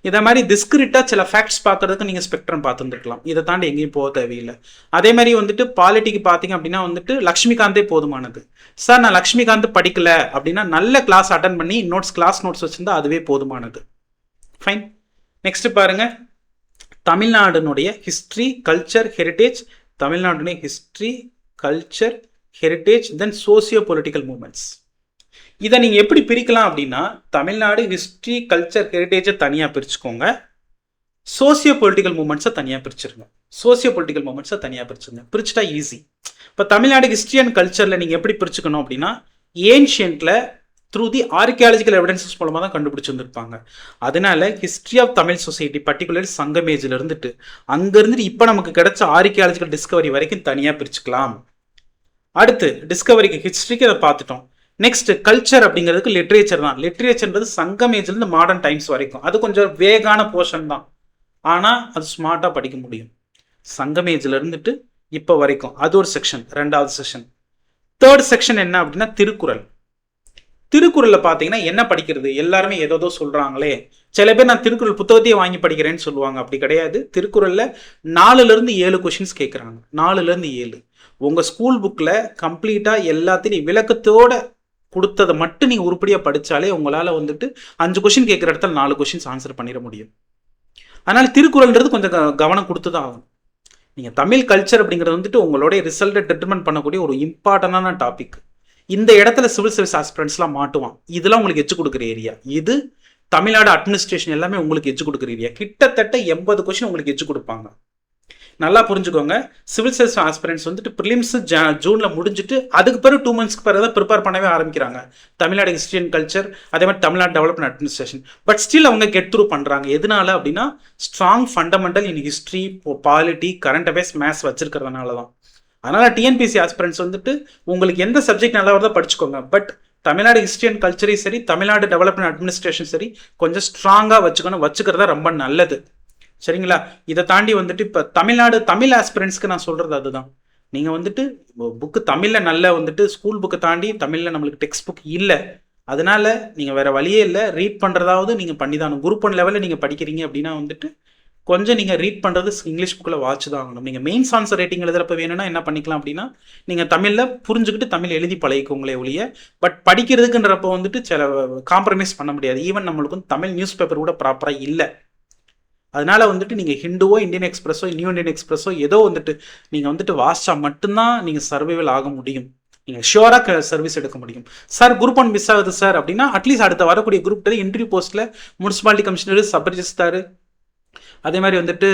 இதை மாதிரி டிஸ்கிரிட்டாக சில ஃபேக்ட்ஸ் பார்க்கறதுக்கு நீங்கள் ஸ்பெக்ட்ரம் பார்த்துருந்துருக்கலாம். இதை தாண்டி எங்கேயும் போக தேவையில்லை. அதே மாதிரி வந்துட்டு பாலிட்டிக்கு பார்த்தீங்க அப்படின்னா வந்துட்டு லக்ஷ்மிகாந்தே போதுமானது. சார் நான் லக்ஷ்மிகாந்த் படிக்கல அப்படின்னா நல்ல கிளாஸ் அட்டன் பண்ணி கிளாஸ் நோட்ஸ் வச்சுருந்தா அதுவே போதுமானது. ஃபைன். நெக்ஸ்ட் பாருங்க தமிழ்நாடுனுடைய ஹிஸ்ட்ரி, கல்ச்சர், ஹெரிட்டேஜ். தமிழ்நாடுடைய history, culture, heritage, then socio political movements. இதை நீங்கள் எப்படி பிரிக்கலாம் அப்படின்னா தமிழ்நாடு ஹிஸ்ட்ரி, கல்ச்சர், ஹெரிட்டேஜை தனியாக பிரிச்சுக்கோங்க, சோசியோ பொலிட்டிக்கல் மூவ்மெண்ட்ஸை தனியாக பிரிச்சிருங்க. பிரிச்சுட்டா ஈஸி. இப்போ தமிழ்நாடு ஹிஸ்ட்ரி அண்ட் கல்ச்சரில் நீங்கள் எப்படி பிரிச்சுக்கணும் அப்படின்னா ஏன்ஷியன்ட்ல த்ரூ தி ஆர்கியாலஜிக்கல் எவிடன்சஸ் மூலமாக தான் கண்டுபிடிச்சிருந்துருப்பாங்க. அதனால history of Tamil society particular சங்கமேஜில் இருந்துட்டு அங்கேருந்துட்டு இப்போ நமக்கு கிடைச்ச ஆர்கியாலஜிக்கல் டிஸ்கவரி வரைக்கும் தனியாக பிரிச்சுக்கலாம். அடுத்து டிஸ்கவரிக்கு ஹிஸ்ட்ரிக்கு அதை பார்த்துட்டோம். நெக்ஸ்ட் கல்ச்சர் அப்படிங்கிறதுக்கு லிட்ரேச்சர் தான். லிட்ரேச்சர்ன்றது சங்கமேஜ்லேருந்து மாடர்ன் டைம்ஸ் வரைக்கும். அது கொஞ்சம் வேகான போர்ஷன் தான், ஆனால் அது ஸ்மார்ட்டாக படிக்க முடியும். சங்கமேஜில் இருந்துட்டு இப்போ வரைக்கும் அது ஒரு செக்ஷன், 2வது செக்ஷன். 3rd செக்ஷன் என்ன அப்படின்னா திருக்குறள். திருக்குறளில் பார்த்தீங்கன்னா என்ன படிக்கிறது, எல்லாருமே ஏதோ சொல்கிறாங்களே. சில பேர் நான் திருக்குறள் புத்தகத்தையே வாங்கி படிக்கிறேன்னு சொல்லுவாங்க. அப்படி கிடையாது. திருக்குறளில் 4லேருந்து 7 கொஷின்ஸ் கேட்குறாங்க. 4லேருந்து 7 உங்கள் ஸ்கூல் புக்கில் கம்ப்ளீட்டாக எல்லாத்தையும் விளக்கத்தோடு கொடுத்ததை மட்டும் நீங்கள் உருப்படியாக படித்தாலே உங்களால் வந்துட்டு 5 கொஷின் கேட்குற இடத்துல 4 கொஷின்ஸ் ஆன்சர் பண்ணிட முடியும். அதனால் திருக்குறள்ன்றது கொஞ்சம் கவனம் கொடுத்து தான் ஆகும். நீங்கள் தமிழ் கல்ச்சர் அப்படிங்கிறது வந்துட்டு உங்களுடைய ரிசல்ட்டை டிட்டர்மெண்ட் பண்ணக்கூடிய ஒரு இம்பார்ட்டண்டான டாபிக். இந்த இடத்துல சிவில் சர்வீஸ் ஆஸ்பிரண்ட்ஸ்லாம் மாட்டுவான். இதெல்லாம் உங்களுக்கு எச்சு கொடுக்குற ஏரியா. இது தமிழ்நாடு அட்மினிஸ்ட்ரேஷன் எல்லாமே உங்களுக்கு எச்சு கொடுக்குற ஏரியா. கிட்டத்தட்ட 80 கொஷின் உங்களுக்கு எச்சு கொடுப்பாங்க. நல்லா புரிஞ்சுக்கோங்க. சிவில் சர்வீஸ் ஆஸ்பிரண்ட்ஸ் வந்துட்டு ப்ரிலிம்ஸ் ஜூனில் முடிஞ்சுட்டு அதுக்கு பிறகு 2 months பிறகு தான் ப்ரிப்பேர் பண்ணவே ஆரம்பிக்கிறாங்க. தமிழ்நாடு ஹிஸ்ட்ரி அண்ட் கல்ச்சர், அதே மாதிரி Tamil Nadu development administration. But still அவங்க கெட் த்ரூ பண்ணுறாங்க. எதனால அப்படின்னா strong fundamental in history, polity, current affairs, maths வச்சிருக்கிறதுனால தான். அதனால் டிஎன்பிசி ஆஸ்பிரண்ட்ஸ் வந்துட்டு உங்களுக்கு எந்த சப்ஜெக்ட் நல்லா வருதோ படிச்சுக்கோங்க. பட் தமிழ்நாடு ஹிஸ்ட்ரி அண்ட் கல்ச்சரையும் சரி, தமிழ்நாடு டெவலப்மெண்ட் அட்மினிஸ்ட்ரேஷன் சரி, கொஞ்சம் ஸ்ட்ராங்காக வச்சுக்கிறதா ரொம்ப நல்லது. சரிங்களா? இதை தாண்டி வந்துட்டு இப்போ தமிழ் ஆஸ்பிரண்ட்ஸ்க்கு நான் சொல்கிறது அதுதான். நீங்கள் வந்துட்டு புக்கு தமிழில் நல்ல வந்துட்டு ஸ்கூல் புக்கை தாண்டி தமிழில் நம்மளுக்கு டெக்ஸ்ட் புக் இல்லை அதனால நீங்கள் வேறு வழியே இல்லை, ரீட் பண்ணுறதாவது நீங்கள் பண்ணி தான். குரூப் 1 லெவலில் நீங்கள் படிக்கிறீங்க அப்படின்னா வந்துட்டு கொஞ்சம் நீங்கள் ரீட் பண்ணுறது இங்கிலீஷ் புக்கில் வாட்ச் தான் ஆகணும். நீங்கள் மெயின்ஸ் ஆன்சர் ரேட்டிங் எழுதுறப்ப வேணும்னா என்ன பண்ணிக்கலாம் அப்படின்னா, நீங்கள் தமிழில் புரிஞ்சுக்கிட்டு தமிழ் எழுதி பழகிக்கோங்களே ஒழிய, பட் படிக்கிறதுக்குன்றப்போ வந்துட்டு சில காம்ப்ரமைஸ் பண்ண முடியாது. ஈவன் நம்மளுக்கு வந்து தமிழ் நியூஸ் பேப்பர் கூட ப்ராப்பராக இல்லை. அதனால வந்துட்டு நீங்கள் ஹிண்டுவோ இந்தியன் எக்ஸ்பிரஸோ நியூ இந்தியன் எக்ஸ்பிரஸோ ஏதோ வந்துட்டு நீங்கள் வந்துட்டு வாசிச்சா மட்டும்தான் நீங்கள் சர்வைவல் ஆக முடியும். நீங்கள் ஷியோராக சர்வீஸ் எடுக்க முடியும். சார் குரூப் 1 மிஸ் ஆகுது சார் அப்படின்னா, அட்லீஸ்ட் அடுத்த வரக்கூடிய குரூப் இன்டர்வியூ போஸ்ட்டில் முனிசிபாலிட்டி கமிஷனர், சப் ரெஜிஸ்ட்ரார், அதே மாதிரி வந்துட்டு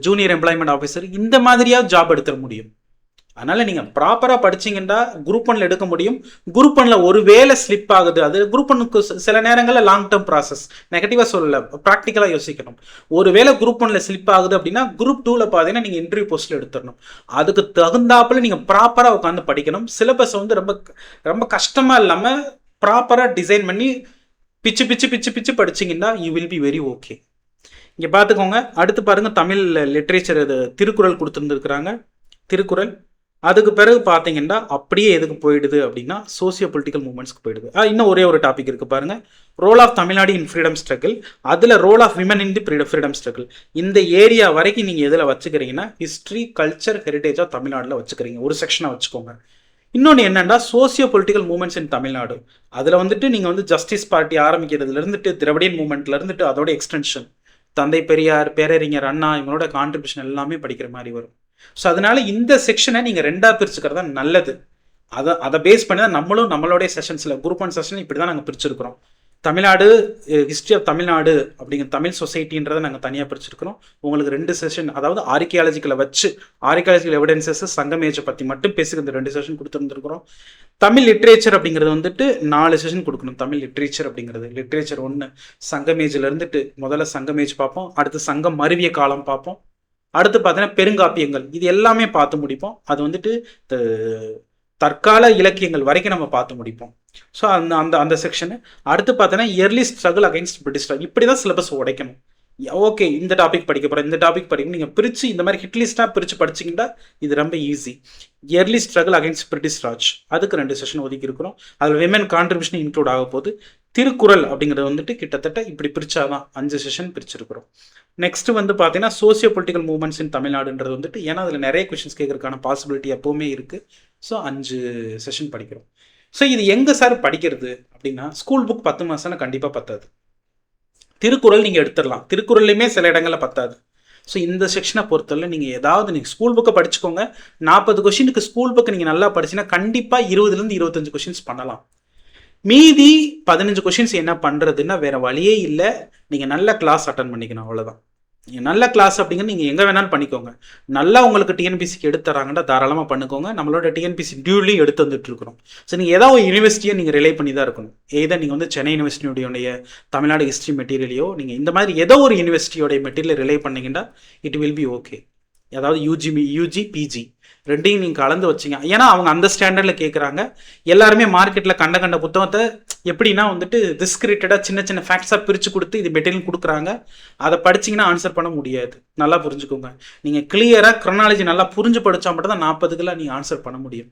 ஜூனியர் எம்ப்ளாய்மெண்ட் ஆஃபீஸர், இந்த மாதிரியாக ஜாப் எடுத்துட முடியும். அதனால் நீங்கள் ப்ராப்பராக படிச்சிங்கன்னா குரூப் 1 எடுக்க முடியும். குரூப் 1 ஒரு வேலை ஸ்லிப் ஆகுது, அது குரூப் 1க்கு சில நேரங்களில் லாங் டேர்ம் ப்ராசஸ், நெகட்டிவாக சொல்லலை, ப்ராக்டிக்கலாக யோசிக்கணும். ஒரு வேலை குரூப் 1 ஸ்லிப் ஆகுது அப்படின்னா குரூப் 2 பார்த்தீங்கன்னா நீங்கள் இன்டர்வியூ போஸ்ட்டில் எடுத்துடணும். அதுக்கு தகுந்தாப்பில் நீங்கள் ப்ராப்பராக உட்காந்து படிக்கணும். சிலபஸ் வந்து ரொம்ப ரொம்ப கஷ்டமாக இல்லாமல் ப்ராப்பராக டிசைன் பண்ணி பிச்சு பிச்சு பிச்சு பிச்சு படிச்சிங்கன்னா you will be very okay. இங்கே பார்த்துக்கோங்க. அடுத்து பாருங்கள், தமிழ் லிட்ரேச்சர் இது திருக்குறள் கொடுத்துருந்துருக்குறாங்க. திருக்குறள் அதுக்கு பிறகு பார்த்தீங்கன்னா அப்படியே எதுக்கு போயிடுது அப்படின்னா சோசியோ பொலிட்டிக்கல் மூவ்மெண்ட்ஸ்க்கு போயிடுது. இன்னும் ஒரே ஒரு டாபிக் இருக்குது பாருங்கள், role of Tamil Nadu in freedom struggle. அதில் role of women in the freedom struggle. இந்த ஏரியா வரைக்கும் நீங்கள் எதில் வச்சுக்கிறீங்கன்னா ஹிஸ்ட்ரி, கல்ச்சர், ஹெரிட்டேஜ் ஆஃப் தமிழ்நாட்டில் வச்சுக்கிறீங்க. ஒரு செக்ஷனை வச்சுக்கோங்க. இன்னொன்று என்னென்னா socio political movements in Tamil Nadu. அதில் வந்துட்டு நீங்கள் வந்து ஜஸ்டிஸ் பார்ட்டி ஆரம்பிக்கிறதுல இருந்துட்டு திராவிடியன் மூவ்மெண்ட்ல இருந்துட்டு அதோட எக்ஸ்டென்ஷன் தந்தை பெரியார், பேரறிஞர் அண்ணா இவங்களோட கான்ட்ரிபியூஷன் எல்லாமே படிக்கிற மாதிரி வரும். ஸோ அதனால இந்த செக்ஷனை நீங்கள் 2ஆக பிரிச்சுக்கிறது தான் நல்லது. அதை பேஸ் பண்ணி தான் நம்மளும் நம்மளுடைய செஷன்ஸில் குரூப் 1 செஷன் இப்படி தான் நாங்கள் பிரிச்சிருக்கிறோம். தமிழ்நாடு ஹிஸ்ட்ரி ஆஃப் தமிழ்நாடு அப்படிங்கிற தமிழ் சொசைட்டின்றதை நாங்கள் தனியாக பிரிச்சிருக்கிறோம். உங்களுக்கு 2 செஷன், அதாவது ஆர்கியாலஜிக்கலை வச்சு ஆர்கியாலஜிக்கல் எவிடன்சஸ், சங்கமேஜை பற்றி மட்டும் பேசுகிற இந்த 2 செஷன் கொடுத்துருந்துருக்குறோம். தமிழ் லிட்ரேச்சர் அப்படிங்கிறது வந்துட்டு 4 செஷன் கொடுக்கணும். தமிழ் லிட்ரேச்சர் அப்படிங்கிறது லிட்ரேச்சர் 1 சங்கமேஜில் இருந்துட்டு முதல்ல சங்கமேஜ் பார்ப்போம், அடுத்து சங்கம் மருவிய காலம் பார்ப்போம், அடுத்து பார்த்தீங்கன்னா பெருங்காப்பியங்கள், இது எல்லாமே பார்த்து முடிப்போம். அது வந்துட்டு தற்கால இலக்கியங்கள் வரைக்கும் நம்ம பார்த்து முடிப்போம். ஸோ அந்த அந்த அந்த செக்ஷனு. அடுத்து பார்த்தீங்கன்னா இயர்லி ஸ்ட்ரகிள் அகைன்ஸ்ட் பிரிட்டிஷ். இப்படி தான் சிலபஸ் உடைக்கணும். ஓகே, இந்த டாபிக் படிக்க போகிறேன், இந்த டாபிக் படிக்கணும், நீங்கள் பிரித்து இந்த மாதிரி ஹிட்லிஸ்ட்டாக பிரித்து படிச்சிங்கன்னா இது ரொம்ப easy. Early struggle against British Raj, அதுக்கு 2 செஷன் ஒதுக்கி இருக்கிறோம். அதில் விமன் கான்ட்ரிபியூஷன் இன்க்ளூட் ஆக போகுது. திருக்குறள் அப்படிங்கிறது வந்துட்டு கிட்டத்தட்ட இப்படி பிரிச்சாதான் 5 செஷன் பிரிச்சிருக்கிறோம். நெக்ஸ்ட் வந்து பார்த்தீங்கன்னா சோசியோ பொலிட்டிக்கல் மூவ்மெண்ட்ஸ் இன் தமிழ்நாடுன்றது வந்துட்டு, ஏன்னா அதில் நிறைய கொஷின்ஸ் கேட்கறதுக்கான பாசிபிலிட்டி எப்போவுமே இருக்குது. ஸோ 5 செஷன் படிக்கிறோம். ஸோ இது எங்கே சார் படிக்கிறது அப்படின்னா, ஸ்கூல் புக் 10 மாதம்னா கண்டிப்பாக பத்தாது. திருக்குறள் நீங்கள் எடுத்துடலாம், திருக்குறள்லையுமே சில இடங்களில் பத்தாது. ஸோ இந்த செக்ஷனை பொறுத்தவரை நீங்கள் ஏதாவது நீங்கள் ஸ்கூல் புக்கை படிச்சுக்கோங்க. 40 கொஷினுக்கு ஸ்கூல் புக்கு நீங்கள் நல்லா படிச்சிங்கன்னா கண்டிப்பாக 20லேருந்து 25 கொஷின்ஸ் பண்ணலாம். மீதி 15 கொஷின்ஸ் என்ன பண்ணுறதுன்னா வேறு வழியே இல்லை, நீங்கள் நல்ல கிளாஸ் அட்டன் பண்ணிக்கணும், அவ்வளோதான். நீங்கள் நல்ல கிளாஸ் அப்படிங்கிறது நீங்கள் எங்கே வேணாலும் பண்ணிக்கோங்க. நல்லா உங்களுக்கு டிஎன்பிசிக்கு எடுத்து தராங்கன்னா தாராளமாக பண்ணிக்கோங்க. நம்மளோட டிஎன்பிசி டியூலையும் எடுத்து வந்துட்டு இருக்கிறோம். ஸோ நீங்கள் ஏதாவது ஒரு யூனிவர்சிட்டியை நீங்கள் ரிலே பண்ணி தான் இருக்கணும். ஏதோ நீங்கள் வந்து சென்னை யூனிவர்சிட்டியோடைய தமிழ்நாடு ஹிஸ்ட்ரி மெட்டீரியலையோ நீங்கள் இந்த மாதிரி ஏதோ ஒரு யூனிவர்சிட்டியோடைய மெட்டீரியல் ரிலே பண்ணிங்கன்னா இட் வில் பி ஓகே. அதாவது யூஜி பிஜி ரெண்டையும் நீங்கள் கலந்து வச்சிங்க. ஏன்னா அவங்க அந்த ஸ்டாண்டர்டில் கேட்குறாங்க. எல்லாருமே மார்க்கெட்டில் கண்ட புத்தகத்தை எப்படின்னா வந்துட்டு டிஸ்கிரிட்டடாக சின்ன சின்ன ஃபேக்ட்ஸாக பிரித்து கொடுத்து இது மெட்டீரியல் கொடுக்குறாங்க. அதை படிச்சிங்கன்னா ஆன்சர் பண்ண முடியாது. நல்லா புரிஞ்சுக்கோங்க. நீங்கள் கிளியராக க்ரோனாலஜி நல்லா புரிஞ்சு படித்தா மட்டும் தான் 40க்குலாம் நீங்கள் ஆன்சர் பண்ண முடியும்.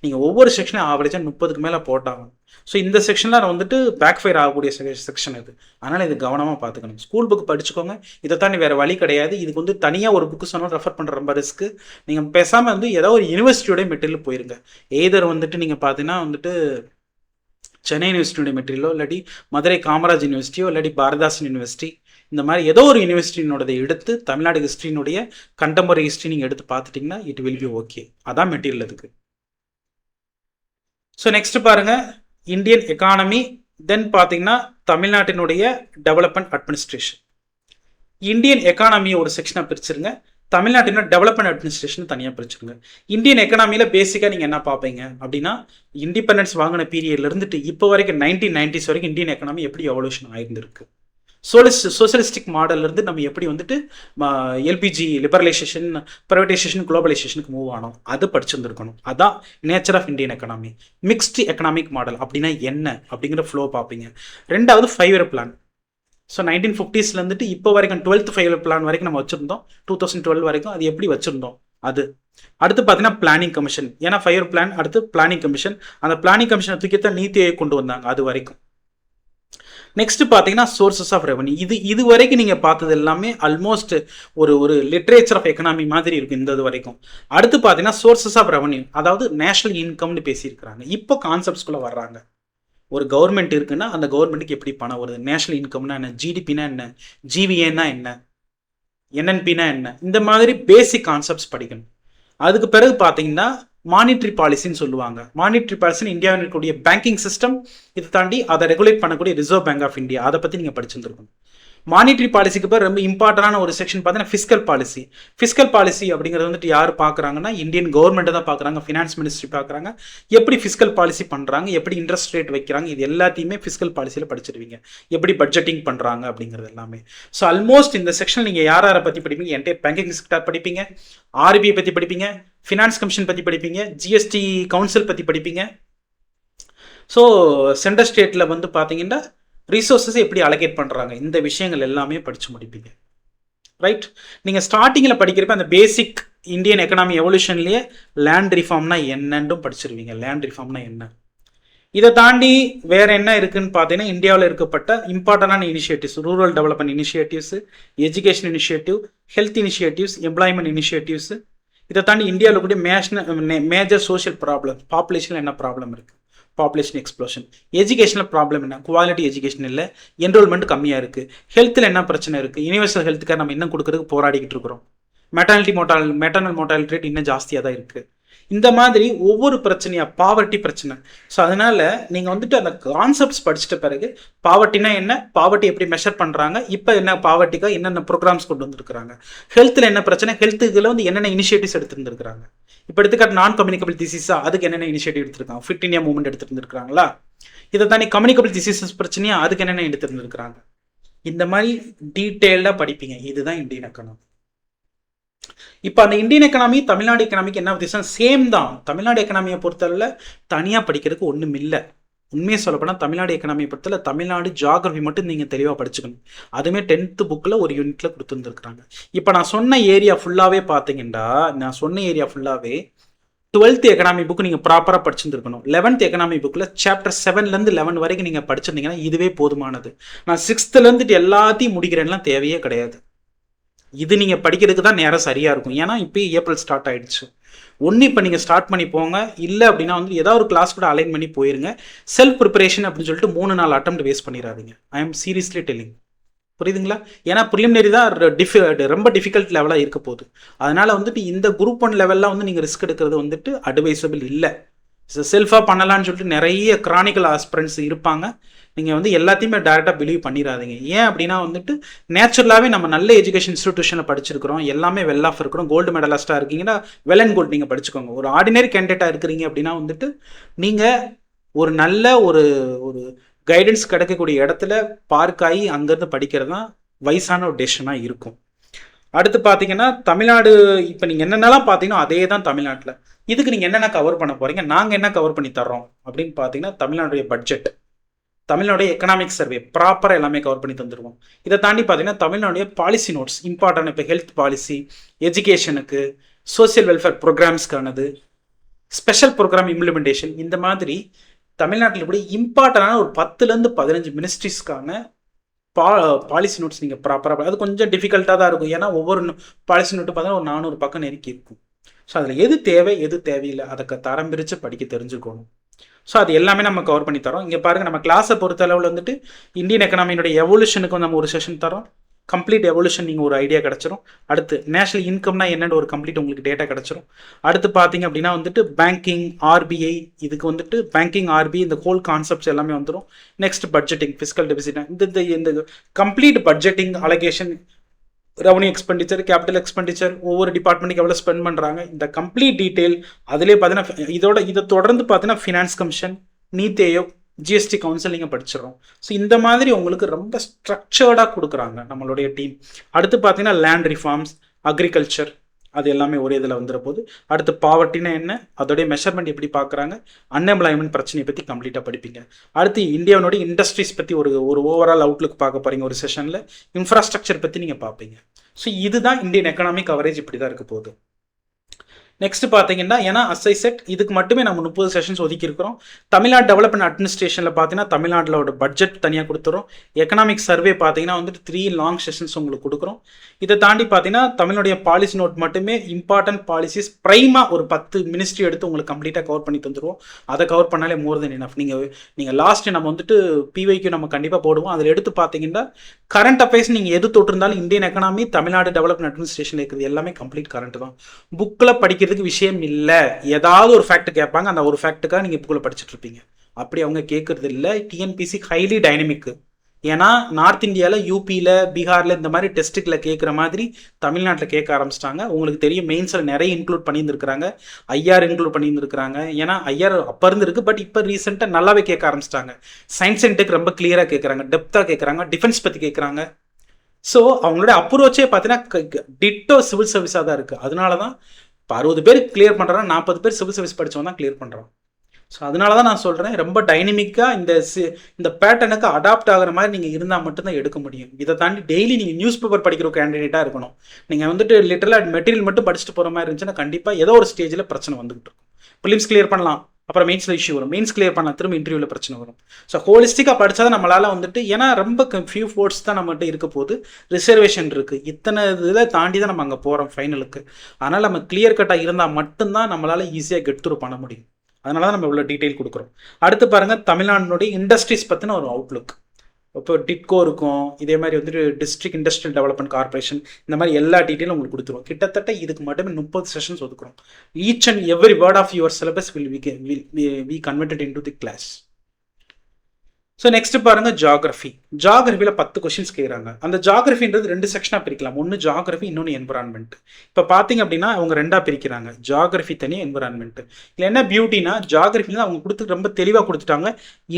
நீங்கள் ஒவ்வொரு செக்ஷனும் ஆவரேஜாக 30க்கு மேலே போட்டாங்க. ஸோ இந்த செக்ஷனில் வந்துட்டு பேக் ஃபயர் ஆகக்கூடிய செக்ஷன் இது. அதனால் இது கவனமாக பார்த்துக்கணும். ஸ்கூல் புக் படிச்சுக்கோங்க. இதை தாண்டி வேறு வழி கிடையாது. இதுக்கு வந்து தனியாக ஒரு புக்கு சொன்னாலும் ரெஃபர் பண்ணுற ரொம்ப ரிஸ்க்கு. நீங்கள் பேசாமல் வந்து ஏதோ ஒரு யூனிவர்சிட்டியோடைய மெட்டீரியல் போயிருங்க. எய்தர் வந்துட்டு நீங்கள் பார்த்தீங்கன்னா வந்துட்டு சென்னை யூனிவர்சிட்டியோட மெட்டீரியலோ, இல்லாட்டி மதுரை காமராஜ் யூனிவர்சிட்டியோ, இல்லாட்டி பாரதாசன் யூனிவர்சிட்டி, இந்த மாதிரி ஏதோ ஒரு யூனிவர்சிட்டியினோடதை எடுத்து தமிழ்நாடு ஹிஸ்ட்ரியினுடைய கண்டெம்பரரி ஹிஸ்ட்ரி நீங்கள் எடுத்து பார்த்துட்டிங்கன்னா இட் வில் பி ஓகே. அதான் மெட்டீரியல் அதுக்கு. ஸோ நெக்ஸ்ட் பாருங்கள், இந்தியன் எக்கானமி, தென் பார்த்தீங்கன்னா தமிழ்நாட்டினுடைய டெவலப்மெண்ட் அட்மினிஸ்ட்ரேஷன். இந்தியன் எக்கானமியை ஒரு செக்ஷனாக பிரிச்சுருங்க, தமிழ்நாட்டினோட டெவலப்மெண்ட் அட்மினிஸ்ட்ரேஷன் தனியாக பிரிச்சுருங்க. இந்தியன் எக்கனாமியில் பேசிக்காக நீங்கள் என்ன பார்ப்பீங்க அப்படின்னா, இண்டிபெண்டன்ஸ் வாங்கின பீரியட்ல இருந்துட்டு இப்போ வரைக்கும் 1990s வரைக்கும் இந்தியன் எக்கனாமி எப்படி எவல்யூஷன் ஆகிருந்திருக்கு. சோசியலிஸ்டிக் மாடல்லேருந்து நம்ம எப்படி வந்துட்டு எல்பிஜி லிபரலைசேஷன், ப்ரைவேட்டைசேஷன், குளோபலைசேஷனுக்கு மூவ் ஆனோம், அது படிச்சிருந்துருக்கணும். அதான் nature of Indian economy. Mixed economic model அப்படின்னா என்ன அப்படிங்கிற ஃப்ளோ பார்ப்பீங்க. ரெண்டாவது 5 இயர் பிளான். ஸோ 1950s இப்போ வரைக்கும் 12th 5 இயர் பிளான் வரைக்கும் நம்ம வச்சுருந்தோம். 2012 வரைக்கும் அது எப்படி வச்சுருந்தோம் அது. அடுத்து பார்த்தீங்கன்னா பிளானிங் கமிஷன், ஏன்னா 5 year பிளான், அடுத்து பிளானிங் கமிஷன். அந்த பிளானிங் கமிஷனை தூக்கித்தான் நீத்தி ஆயோக் கொண்டு வந்தாங்க அது வரைக்கும். நெக்ஸ்ட் பார்த்தீங்கன்னா சோர்சஸ் ஆஃப் ரெவன்யூ. இது வரைக்கும் நீங்கள் பார்த்தது எல்லாமே ஆல்மோஸ்ட் ஒரு லிட்ரேச்சர் ஆஃப் எக்கனாமி மாதிரி இருக்கும் இந்த வரைக்கும். அடுத்து பார்த்தீங்கன்னா சோர்சஸ் ஆஃப் ரெவன்யூ, அதாவது நேஷனல் இன்கம்னு பேசியிருக்கிறாங்க. இப்போ கான்செப்ட்ஸ்குள்ளே வர்றாங்க. ஒரு கவர்மெண்ட் இருக்குன்னா அந்த கவர்மெண்ட்டுக்கு எப்படி பணம் வருது, நேஷனல் இன்கம்னா என்ன, ஜிடிபினா என்ன, ஜிவிஏனா என்ன, என்என்பினா என்ன, இந்த மாதிரி பேசிக் கான்செப்ட்ஸ் படிக்கணும். அதுக்கு பிறகு பார்த்தீங்கன்னா மானிட்டரி பாலிசின்னு சொல்லுவாங்க. மானிட்டரி பாலிசின்னு இந்தியாவில் இருக்கக்கூடிய பேங்கிங் சிஸ்டம், இதை தாண்டி அதை ரெகுலேட் பண்ணக்கூடிய ரிசர்வ் பேங்க் ஆஃப் இந்தியா, அதை பற்றி நீங்கள் படிச்சுருந்துருக்கணும். மானிட்டரி பாலிசிக்கு பிறகு ரொம்ப இம்பார்ட்டண்டான ஒரு செக்ஷன் பார்த்தீங்கன்னா ஃபிஸ்கல் பாலிசி. ஃபிஸ்கல் பாலிசி அப்படிங்கிறது வந்துட்டு யார் பார்க்குறாங்கன்னா இந்தியன் கவர்மெண்ட்டை தான் பார்க்குறாங்க, ஃபினான்ஸ் மினிஸ்ட்ரி பார்க்குறாங்க. எப்படி ஃபிஸ்கல் பாலிசி பண்ணுறாங்க, எப்படி இன்ட்ரெஸ்ட் ரேட் வைக்கிறாங்க, இது எல்லாத்தையுமே ஃபிஸ்கல் பாலிசியில் படிச்சிருவீங்க. எப்படி பட்ஜெட்டிங் பண்ணுறாங்க அப்படிங்கிறது எல்லாமே. ஸோ ஆல்மோஸ்ட் இந்த செக்ஷன் நீங்கள் யாரை பற்றி படிப்பீங்க, என்டையர் பேங்கிங் செக்டர் படிப்பீங்க, ஆர்பிஐ பற்றி படிப்பீங்க, ஃபினான்ஸ் கமிஷன் பற்றி படிப்பீங்க, ஜிஎஸ்டி கவுன்சில் பற்றி படிப்பீங்க. ஸோ சென்ட்ரல் ஸ்டேட்டில் வந்து பார்த்தீங்கன்னா ரிசோர்ஸஸ் எப்படி அலோகேட் பண்ணுறாங்க, இந்த விஷயங்கள் எல்லாமே படித்து முடிப்பீங்க. ரைட். நீங்கள் ஸ்டார்டிங்கில் படிக்கிறப்ப அந்த பேசிக் இந்தியன் எக்கனாமி எவல்யூஷன்லேயே லேண்ட் ரிஃபார்ம்னா என்னன்னு படிச்சிருவீங்க. லேண்ட் ரிஃபார்ம்னா என்ன, இதை தாண்டி வேற என்ன இருக்குன்னு பார்த்தீங்கன்னா இந்தியாவில் இருக்கப்பட்ட இம்பார்ட்டண்டான initiatives, rural development initiatives, education initiative, health initiatives, employment initiatives. இதை தாண்டி இந்தியாவில் கூட மேஜர் சோஷியல் ப்ராப்ளம், பாப்புலேஷனில் என்ன ப்ராப்ளம் இருக்குது, பாப்புலேஷன் எக்ஸ்ப்ளோஷன், எஜுகேஷனில் ப்ராப்ளம் என்ன, குவாலிட்டி எஜுகேஷன் இல்லை, என்ரோல்மெண்ட் கம்மியாக இருக்குது, ஹெல்த்தில் என்ன பிரச்சனை இருக்குது, யூனிவர்சல் ஹெல்த்துக்காக நம்ம இன்னும் கொடுக்கறதுக்கு போராடிக்கிட்டு இருக்கிறோம், மெட்டர்னல் மோர்டாலிட்டி ரேட் இன்னும் ஜாஸ்தியாக தான் இருக்குது. இந்த மாதிரி ஒவ்வொரு பிரச்சனையாக, பாவர்ட்டி பிரச்சனை. ஸோ அதனால் நீங்கள் வந்துட்டு அந்த கான்செப்ட்ஸ் படிச்சிட்ட பிறகு பாவர்ட்டினா என்ன, பாவர்ட்டி எப்படி மெஷர் பண்ணுறாங்க, இப்போ என்ன பாவர்ட்டிக்காக என்னென்ன ப்ரோக்ராம்ஸ் கொண்டு வந்துருக்குறாங்க, ஹெல்த்தில் என்ன பிரச்சனை, ஹெல்த்துக்குள்ள வந்து என்னென்ன இனிஷியேட்டிவ்ஸ் எடுத்துருந்துருக்காங்க, இப்போ எடுத்துக்காட்டு நான் கம்யூனிகபிள் டிசீஸா, அதுக்கு என்னென்ன இனிஷியேட்டிவ் எடுத்திருக்காங்க, ஃபிட் இந்தியா மூவ்மெண்ட் எடுத்துருந்துருக்காங்களா, இதை தாண்டி கம்யூனிகபிள் டிசீசஸ் பிரச்சனையா, அதுக்கு என்னென்ன எடுத்துருந்துருக்காங்க, இந்த மாதிரி டீட்டெயில்டாக படிப்பீங்க. இதுதான் இந்தியன் எக்கனாமி. இப்போ அந்த இந்தியன் எக்கனாமி தமிழ்நாடு எக்கனாமிக்கு என்ன வித்தியாசம், சேம் தான். தமிழ்நாடு எக்கனாமியை பொறுத்தவரை தனியாக படிக்கிறதுக்கு ஒன்றும் இல்லை. உண்மையை சொல்லப்போனால் தமிழ்நாடு எக்கனாமியை பொறுத்தவரை தமிழ்நாடு ஜியாகிரஃபி மட்டும் நீங்கள் தெளிவாக படிச்சுக்கணும். அதுவுமே 10th புக்கில் ஒரு யூனிட்ல கொடுத்துருந்துருக்குறாங்க. இப்போ நான் சொன்ன ஏரியா ஃபுல்லாகவே பார்த்தீங்கன்னா, நான் சொன்ன ஏரியா ஃபுல்லாகவே 12th எக்கனாமி புக்கு நீங்கள் ப்ராப்பராக படிச்சுருந்துருக்கணும். 11th எக்கனாமி புக்கில் சாப்டர் 7லேருந்து 11 வரைக்கும் நீங்கள் படிச்சிருந்தீங்கன்னா இதுவே போதுமானது. நான் 6th எல்லாத்தையும் முடிக்கிறேன்லாம் தேவையே கிடையாது. இது நீங்கள் படிக்கிறதுக்கு தான் நேரம் சரியாக இருக்கும். ஏன்னா இப்போ ஏப்ரல் ஸ்டார்ட் ஆகிடுச்சு. ஒன்று இப்போ நீங்கள் ஸ்டார்ட் பண்ணி போங்க. இல்லை அப்படின்னா வந்து ஏதாவது ஒரு கிளாஸ் கூட அலைன் பண்ணி போயிருங்க. செல்ஃப் ப்ரிப்பரேஷன் அப்படின்னு சொல்லிட்டு 3-4 அட்டெம்ப்ட் வேஸ்ட் பண்ணிடாதீங்க. I am seriously telling. புரியுதுங்களா? ஏன்னா ப்ரிலிமினரி தான் ரொம்ப டிஃபிகல்ட் லெவலாக இருக்க போகுது. அதனால் வந்துட்டு இந்த குரூப் 1 லெவலில் வந்து நீங்கள் ரிஸ்க் எடுக்கிறது வந்துட்டு அட்வைசபிள் இல்லை. செல்ஃபாக பண்ணலான்னு சொல்லிட்டு நிறைய கிரானிக்கல் ஆஸ்பிரண்ட்ஸ் இருப்பாங்க. நீங்கள் வந்து எல்லாத்தையுமே டேரெக்டாக பிலீவ் பண்ணிடாதீங்க. ஏன் அப்படின்னா வந்துட்டு நேச்சுரலாகவே நம்ம நல்ல எஜுகேஷன் இன்ஸ்டிடியூஷனில் படிச்சிருக்கிறோம், எல்லாமே வெல் ஆஃப் இருக்கிறோம், கோல்டு மெடலிஸ்ட்டாக இருக்கீங்கன்னா வெல் அண்ட் கோல்டு நீங்கள் படிச்சுக்கோங்க. ஒரு ஆர்டினரி கேண்டிடேட்டாக இருக்கிறீங்க அப்படின்னா வந்துட்டு நீங்கள் ஒரு நல்ல ஒரு கைடன்ஸ் கிடைக்கக்கூடிய இடத்துல பார்க்காகி அங்கேருந்து படிக்கிறது தான் வயசான ஒரு டெசிஷனாக இருக்கும். அடுத்து பார்த்தீங்கன்னா தமிழ்நாடு, இப்போ நீங்கள் என்னென்னலாம் பார்த்தீங்கன்னா அதே தான் தமிழ்நாட்டில். இதுக்கு நீங்கள் என்னென்ன கவர் பண்ண போகிறீங்க, நாங்கள் என்ன கவர் பண்ணி தர்றோம் அப்படின்னு பார்த்தீங்கன்னா தமிழ்நாடுடைய பட்ஜெட், தமிழ்நாடுடைய எக்கனாமிக் சர்வே ப்ராப்பராக எல்லாமே கவர் பண்ணி தந்துடுவோம். இதை தாண்டி பார்த்தீங்கன்னா தமிழ்நாடுடைய பாலிசி நோட்ஸ் இம்பார்ட்டன்ட், இப்போ ஹெல்த் பாலிசி, எஜுகேஷனுக்கு, சோசியல் வெல்ஃபேர் ப்ரோக்ராம்ஸ்க்கானது, ஸ்பெஷல் ப்ரோக்ராம் இம்ப்ளிமெண்டேஷன், இந்த மாதிரி தமிழ்நாட்டில் இப்படி இம்பார்ட்டண்டான ஒரு 10லேருந்து 15 மினிஸ்ட்ரிஸ்க்கான பாலிசி நோட்ஸ் நீங்கள் ப்ராப்பராக, அது கொஞ்சம் டிஃபிகல்ட்டாக தான் இருக்கும். ஏன்னா ஒவ்வொரு பாலிசி நோட்டு பார்த்தா ஒரு 400 பக்கம் நெருக்கி இருக்கும். ஸோ அதில் எது தேவை எது தேவையில்லை அதுக்கு தரம் பிரித்து படிக்க தெரிஞ்சுக்கணும். ஸோ அது எல்லாமே நம்ம கவர் பண்ணி தரோம். இங்கே பாருங்கள், நம்ம கிளாஸை பொறுத்த அளவில் வந்துட்டு இந்தியன் எக்கனாமியோடைய எவல்யூஷனுக்கு நம்ம ஒரு செஷன் தரோம். கம்ப்ளீட் எவல்யூஷன் நீங்கள் ஒரு ஐடியா கிடச்சிரும். அடுத்து நேஷனல் இன்கம்னா என்னென்னு ஒரு கம்ப்ளீட் உங்களுக்கு டேட்டா கிடச்சிரும். அடுத்து பார்த்தீங்க அப்படின்னா வந்துட்டு பேங்கிங், ஆர்பிஐ, இதுக்கு வந்துட்டு பேங்கிங், ஆர்பிஐ, இந்த ஹோல் கான்செப்ட்ஸ் எல்லாமே வந்துடும். நெக்ஸ்ட் பட்ஜெட்டிங், ஃபிஸ்கல் டெபிசிட், இந்த complete budgeting, allocation, revenue expenditure, capital expenditure, ஒவ்வொரு டிபார்ட்மெண்ட்டுக்கு எவ்வளோ ஸ்பெண்ட் பண்ணுறாங்க, இந்த கம்ப்ளீட் டீட்டெயில். அதிலே பார்த்தீங்கன்னா இதை தொடர்ந்து பார்த்தீங்கன்னா finance commission, NITI Aayog, GST council நீங்கள் படிச்சிடறோம். ஸோ இந்த மாதிரி உங்களுக்கு ரொம்ப ஸ்ட்ரக்சர்டாக கொடுக்குறாங்க நம்மளுடைய டீம். அடுத்து பார்த்தீங்கன்னா லேண்ட் ரிஃபார்ம்ஸ், அக்ரிகல்ச்சர், அது எல்லாமே ஒரே இதில் வந்துட போது. அடுத்து பாவர்ட்டினா என்ன, அதோடைய மெஷர்மெண்ட் எப்படி பார்க்குறாங்க, அன்எம்ப்ளாய்மெண்ட் பிரச்சனையை பற்றி கம்ப்ளீட்டாக படிப்பீங்க. அடுத்து இந்தியாவோட இண்டஸ்ட்ரீஸ் பற்றி ஒரு ஓவரால் அவுட்லுக் பார்க்க போகிறீங்க ஒரு செஷனில். இன்ஃப்ராஸ்ட்ரக்சர் பற்றி நீங்கள் பார்ப்பீங்க. ஸோ இதுதான் இந்தியன் எக்கனாமிக் கவரேஜ், இப்படி தான் இருக்க போகுது. நெக்ஸ்ட் பார்த்தீங்கன்னா ஏன்னா அஸ்ஐ செட் இதுக்கு மட்டுமே நம்ம 30 செஷன்ஸ் ஒதுக்கி இருக்கிறோம். தமிழ்நாடு டெவலப்மெண்ட் அட்மினிஸ்ட்ரேஷனில் பார்த்தீங்கன்னா தமிழ்நாட்டிலோட பட்ஜெட் தனியாக கொடுத்துறோம். எக்கனாமிக் சர்வே பார்த்தீங்கன்னா வந்துட்டு 3 லாங் செஷன்ஸ் உங்களுக்கு கொடுக்குறோம். இதை தாண்டி பார்த்தீங்கன்னா தமிழுடைய பாலிசி நோட் மட்டுமே இம்பார்ட்டன்ட் பாலிசிஸ் ப்ரைமாக ஒரு 10 மினிஸ்ட்ரி எடுத்து உங்களுக்கு கம்ப்ளீட்டாக கவர் பண்ணி தந்துடுவோம். அதை கவர் பண்ணாலே மோர் தென் எனஃப். நீங்கள் லாஸ்ட் நம்ம வந்துட்டு பிவைக்கு நம்ம கண்டிப்பாக போடுவோம். அதில் எடுத்து பார்த்தீங்கன்னா கரண்ட் அஃபேர்ஸ் நீங்கள் எது தொட்டிருந்தாலும் Indian economy Tamil Nadu development administration இருக்கிறது எல்லாமே கம்ப்ளீட் கரண்ட் தான். புக்கில் படிக்கிறதுக்கு விஷயம் இல்லை. ஏதாவது ஒரு ஃபேக்ட் கேட்பாங்க, அந்த ஒரு ஃபேக்ட்டுக்காக நீங்கள் புக்கில் படிச்சுட்டு இருப்பீங்க. அப்படி அவங்க கேட்கறது இல்லை. TNPSC highly dynamic. ஏன்னா நார்த் இந்தியாவில் யூபியில் பீகாரில் இந்த மாதிரி டெஸ்ட்டுகளை கேட்குற மாதிரி தமிழ்நாட்டில் கேட்க ஆரம்பிச்சிட்டாங்க. உங்களுக்கு தெரியும் மெயின்ஸில் நிறைய இன்க்ளூட் பண்ணியிருந்துருக்காங்க. ஐஆர் இன்க்ளூட் பண்ணியிருந்துருக்காங்க. ஏன்னா ஐஆர் அப்போ இருந்துருக்கு, பட் இப்போ ரீசெண்டாக நல்லாவே கேட்க ஆரம்பிச்சிட்டாங்க. சயின்ஸ் அண்ட் டெக் ரொம்ப கிளியராக கேட்குறாங்க, டெப்த்தாக கேட்குறாங்க, டிஃபென்ஸ் பற்றி கேட்குறாங்க. ஸோ அவங்களோட அப்ரோச்சே பார்த்தீங்கன்னா டிட்டோ சிவில் சர்வீஸாக தான் இருக்குது. அதனால தான் இப்போ 60 பேர் கிளியர் பண்ணுறாங்க, 40 பேர் சிவில் சர்வீஸ் படித்தவங்க தான் கிளியர் பண்ணுறோம். ஸோ அதனால தான் நான் சொல்கிறேன், ரொம்ப டைனமிக்காக இந்த பேட்டர்னுக்கு அடாப்ட் ஆகிற மாதிரி நீங்கள் இருந்தால் மட்டும்தான் எடுக்க முடியும். இதை தாண்டி டெய்லி நீங்கள் நியூஸ் பேப்பர் படிக்கிற கேண்டிடேட்டாக இருக்கணும். நீங்கள் வந்துட்டு லிட்டரலாக மெட்டீரியல் மட்டும் படிச்சுட்டு போகிற மாதிரி இருந்துச்சுன்னா கண்டிப்பாக ஏதோ ஒரு ஸ்டேஜில் பிரச்சனை வந்துகிட்டு இருக்கும். ப்ரிலிம்ஸ் கிளியர் பண்ணலாம், அப்புறம் மெயின்ஸில் இஷ்யூ வரும், மெயின்ஸ் கிளியர் பண்ணலாம், திரும்ப இன்டர்வியூவில் பிரச்சனை வரும். ஸோ ஹோலிஸ்டிக்காக படித்தா தான் நம்மளால் வந்துட்டு, ஏன்னா ரொம்ப ஃபியூ ஃபோர்ட்ஸ் தான் நம்மகிட்ட இருக்க போது, ரிசர்வேஷன் இருக்குது, இத்தனை இதில் தாண்டி தான் நம்ம அங்கே போகிறோம் ஃபைனலுக்கு. அதனால் நம்ம கிளியர் கட்டாக இருந்தால் மட்டும்தான் நம்மளால் ஈஸியாக கெட் த்ரூ பண்ண முடியும். அதனால தான் நம்ம இவ்வளோ டீட்டெயில் கொடுக்குறோம். அடுத்து பாருங்கள், தமிழ்நாட்டினுடைய இண்டஸ்ட்ரீஸ் பற்றின ஒரு அவுட்லுக். இப்போ டிட்கோ இருக்கும், இதே மாதிரி வந்துட்டு டிஸ்ட்ரிக்ட் இண்டஸ்ட்ரியல் டெவலப்மெண்ட் கார்பரேஷன், இந்த மாதிரி எல்லா டீட்டெயிலும் உங்களுக்கு கொடுத்துருவோம். கிட்டத்தட்ட இதுக்கு மட்டுமே 30 செஷன்ஸ் ஒதுக்குறோம். Each and every word of your syllabus will be converted into the class. So next பாருங்க, ஜாகிரஃபி. ஜாகிரஃபியில் 10 கொஸ்டின்ஸ் கேட்குறாங்க. அந்த ஜாகிரஃபின்றது 2 செக்ஷனாக பிரிக்கலாம். ஒன்று ஜாகிரஃபி, இன்னொன்று என்விரான்மெண்ட். இப்போ பார்த்தீங்க அப்படின்னா அவங்க 2ஆக பிரிக்கிறாங்க, ஜாகிரஃபி தனியாக, என்விரான்மெண்ட். இல்லை என்ன பியூட்டினா, ஜாகிரஃபியில் அவங்க கொடுத்து ரொம்ப தெளிவாக கொடுத்துட்டாங்க,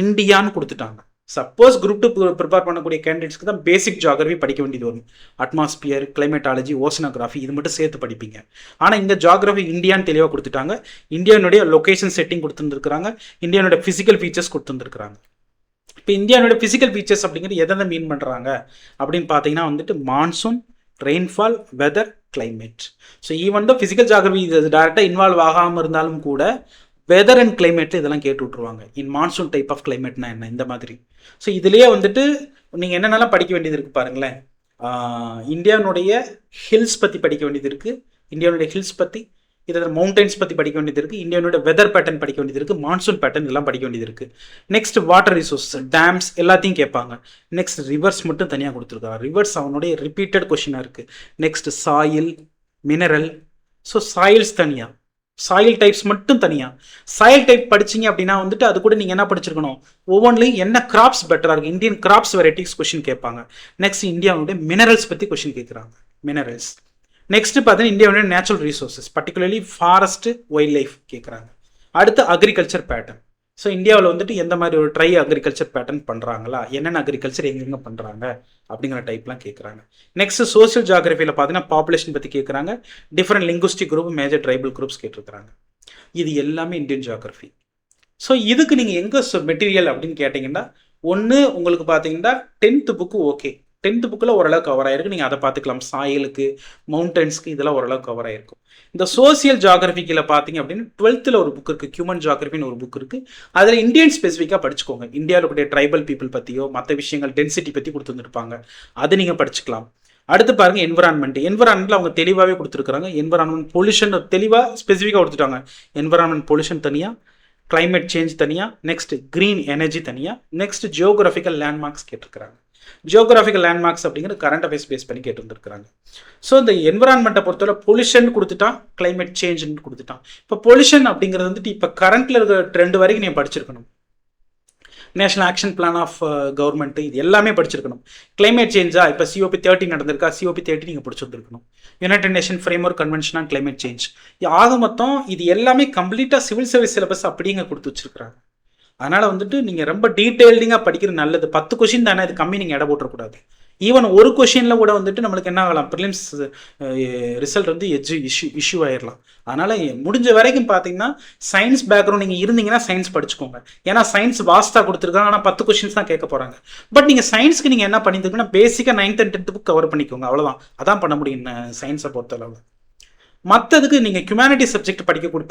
இந்தியான்னு கொடுத்துட்டாங்க. சப்போஸ் குரூப் 2 ப்ரிப்பேர் பண்ணக்கூடிய கேண்டிடேட்ஸ்க்கு தான் பேசிக் ஜாகிரஃபி படிக்க வேண்டியது வரும். அட்மாஸ்பியர், கிளைமேட்டாலஜி, ஓசனோகிராஃபி இது மட்டும் சேர்த்து படிப்பீங்க. ஆனால் இந்த ஜாகிரஃபி இந்தியான்னு தெளிவாக கொடுத்துட்டாங்க. இந்தியானுடைய லொக்கேஷன் செட்டிங் கொடுத்துருந்துருக்காங்க, இந்தியானுடைய ஃபிசிக்கல் ஃபீச்சர்ஸ் கொடுத்துருந்துருக்காங்க. இப்போ இந்தியானுடைய ஃபிசிக்கல் ஃபீச்சர்ஸ் அப்படிங்கிறது எதை மீன் பண்ணுறாங்க அப்படின்னு பார்த்தீங்கன்னா வந்துட்டு monsoon, rainfall, weather, climate. So even தான் ஃபிசிக்கல் ஜாகிரஃபி இது டேரெக்டாக இன்வால்வ் ஆகாமல் இருந்தாலும் கூட வெதர் அண்ட் கிளைமேட்டில் இதெல்லாம் கேட்டு விட்ருவாங்க. இன் மான்சூன் டைப் ஆஃப் கிளைமேட்னா என்ன, இந்த மாதிரி. ஸோ இதுலேயே வந்துட்டு நீங்கள் என்னென்னலாம் படிக்க வேண்டியது இருக்குது பாருங்களேன். இந்தியாவுடைய ஹில்ஸ் பற்றி படிக்க வேண்டியது இருக்குது, இந்தியாவுடைய ஹில்ஸ் பற்றி, இதில் மவுண்டன்ஸ் பற்றி படிக்க வேண்டியது இருக்குது, இந்தியாவுடைய வெதர் பேட்டர்ன் படிக்க வேண்டியது இருக்குது, மான்சூன் பேட்டர்ன் எல்லாம் படிக்க வேண்டியது இருக்குது. நெக்ஸ்ட் வாட்டர் ரிசோர்ஸ், டேம்ஸ் எல்லாத்தையும் கேட்பாங்க. நெக்ஸ்ட் ரிவர்ஸ் மட்டும் தனியாக கொடுத்துருக்காங்க. ரிவர்ஸ் அவனுடைய ரிப்பீட்டட் கொஷினாக இருக்குது. Next soil, mineral. So soils தனியாக, சாயில் டைப்ஸ் மட்டும் தனியாக. சாயில் டைப் படிச்சிங்க அப்படின்னா வந்துட்டு அது கூட நீங்கள் என்ன படிச்சிருக்கணும், ஒவ்வொன்றிலையும் என்ன கிராப்ஸ் பெட்டராக இருக்குது, இந்தியன் கிராப்ஸ் வெரைட்டிஸ் கொஷின் கேட்பாங்க. நெக்ஸ்ட் இந்தியாவுடைய மினரல்ஸ் பற்றி கொஷின் கேட்குறாங்க, மினரல்ஸ். நெக்ஸ்ட் பார்த்தீங்கன்னா இந்தியாவுடைய natural resources, particularly forest, wild life கேட்குறாங்க. அடுத்து அக்ரிகல்ச்சர் பேட்டர்ன். ஸோ இந்தியாவில் வந்துட்டு எந்த மாதிரி ஒரு ட்ரை அக்ரிகல்ச்சர் பேட்டர்ன் பண்ணுறாங்களா, என்னென்ன அக்ரிகல்ச்சர் எங்கெங்கே பண்ணுறாங்க அப்படிங்கிற டைப்லாம் கேட்குறாங்க. நெக்ஸ்ட் சோசியல் ஜாகிரஃபியில் பார்த்தீங்கன்னா பாப்புலேஷன் பற்றி கேட்குறாங்க, different linguistic group, major tribal groups கேட்டிருக்கிறாங்க. இது எல்லாமே இந்தியன் ஜாகிரஃபி. ஸோ இதுக்கு நீங்கள் எங்கே மெட்டீரியல் அப்படின்னு கேட்டிங்கன்னா, ஒன்று உங்களுக்கு பார்த்தீங்கன்னா 10th புக்கு ஓகே, 10th புக்கில் ஓரளவு கவர் ஆகிருக்கு, நீங்கள் அதை பார்த்துக்கலாம். சாயலுக்கு, மவுண்டன்ஸ்க்கு இதெல்லாம் ஓரளவு கவர் ஆகிருக்கும். இந்த சோசியல் ஜாகிரபிக்கில் பார்த்தீங்க அப்படின்னு 12th ஒரு புக் இருக்குது, ஹியூமன் ஜாகிரபின்னு ஒரு புக் இருக்குது. அதில் இந்தியன் ஸ்பெசிஃபிக்காக படிச்சுக்கோங்க. இந்தியாவில் கூடிய ட்ரைபல் பீப்புள் பற்றியோ மற்ற விஷயங்கள் டென்சிட்டி பற்றி கொடுத்துருந்துருப்பாங்க, அது நீங்கள் படிச்சுக்கலாம். அடுத்து பாருங்க என்விரான்மெண்ட். என்விரான்மெண்ட்டில் அவங்க தெளிவாகவே கொடுத்துருக்காங்க. என்விரான்மெண்ட் பொல்யூஷன் தெளிவாக ஸ்பெசிஃபிக்காக கொடுத்துட்டாங்க. என்விரான்மெண்ட் பொல்யூஷன் தனியாக, கிளைமேட் சேஞ்ச் தனியாக, நெக்ஸ்ட் க்ரீன் எனர்ஜி தனியாக, நெக்ஸ்ட் ஜியோகிராஃபிக்கல் லேண்ட்மார்க்ஸ் கேட்டிருக்கிறாங்க. ஜியோகிராஃபிக்கல் லேண்ட்மார்க்ஸ் அப்படிங்கிற கரண்ட் அஃபேர்ஸ் பேஸ் பண்ணி கேட்டு வந்துருக்காங்க. ஸோ இந்த என்விரான்மெண்ட்டை பொறுத்தவரை பொல்யூஷன் கொடுத்துட்டான், கிளைமேட் சேஞ்சுன்னு கொடுத்துட்டான். இப்போ பொல்யூஷன் அப்படிங்கிறது வந்துட்டு இப்போ கரண்ட்டில் இருக்கிற ட்ரெண்ட் வரைக்கும் நீங்கள் படிச்சிருக்கணும். National action plan of government இது எல்லாமே படிச்சிருக்கணும். கிளைமேட் சேஞ்சா இப்போ COP30 நடந்திருக்கா, COP30 நீங்கள் பிடிச்சிருந்துருக்கணும். United nation framework convention on climate change. ஆக மொத்தம் இது எல்லாமே கம்ப்ளீட்டாக சிவில் சர்வீஸ் சிலபஸ் அப்படிங்க கொடுத்து வச்சிருக்கிறாங்க. அதனால் வந்துட்டு நீங்கள் ரொம்ப டீட்டெயில்டிங்காக படிக்கிறது நல்லது. 10 கொஷின் தானே, இது கம்மி நீங்கள் எடை போட்டக்கூடாது. ஈவன் ஒரு கொஷினில் கூட வந்துட்டு நம்மளுக்கு என்ன ஆகலாம், ப்ரிலிம்ஸ் ரிசல்ட் வந்து இஷ்யூ ஆயிடலாம். அதனால் முடிஞ்ச வரைக்கும் பார்த்தீங்கன்னா சயின்ஸ் பேக்ரவுண்ட் நீங்கள் இருந்தீங்கன்னா சயின்ஸ் படிச்சுக்கோங்க. ஏன்னா சயின்ஸ் வாஸ்தாக கொடுத்துருக்காங்க, ஆனால் 10 கொஷின்ஸ் தான் கேட்க போகிறாங்க. பட் நீங்கள் சயின்ஸ்க்கு நீங்கள் என்ன பண்ணியிருக்கீங்கன்னா பேசிக்காக 9th and 10th book cover பண்ணிக்கோங்க, அவ்வளோதான். அதான் பண்ண முடியும் சயின்ஸை பொறுத்தளவு. மற்றதுக்கு நீங்கள் ஹியூமனிட்டி சப்ஜெக்ட்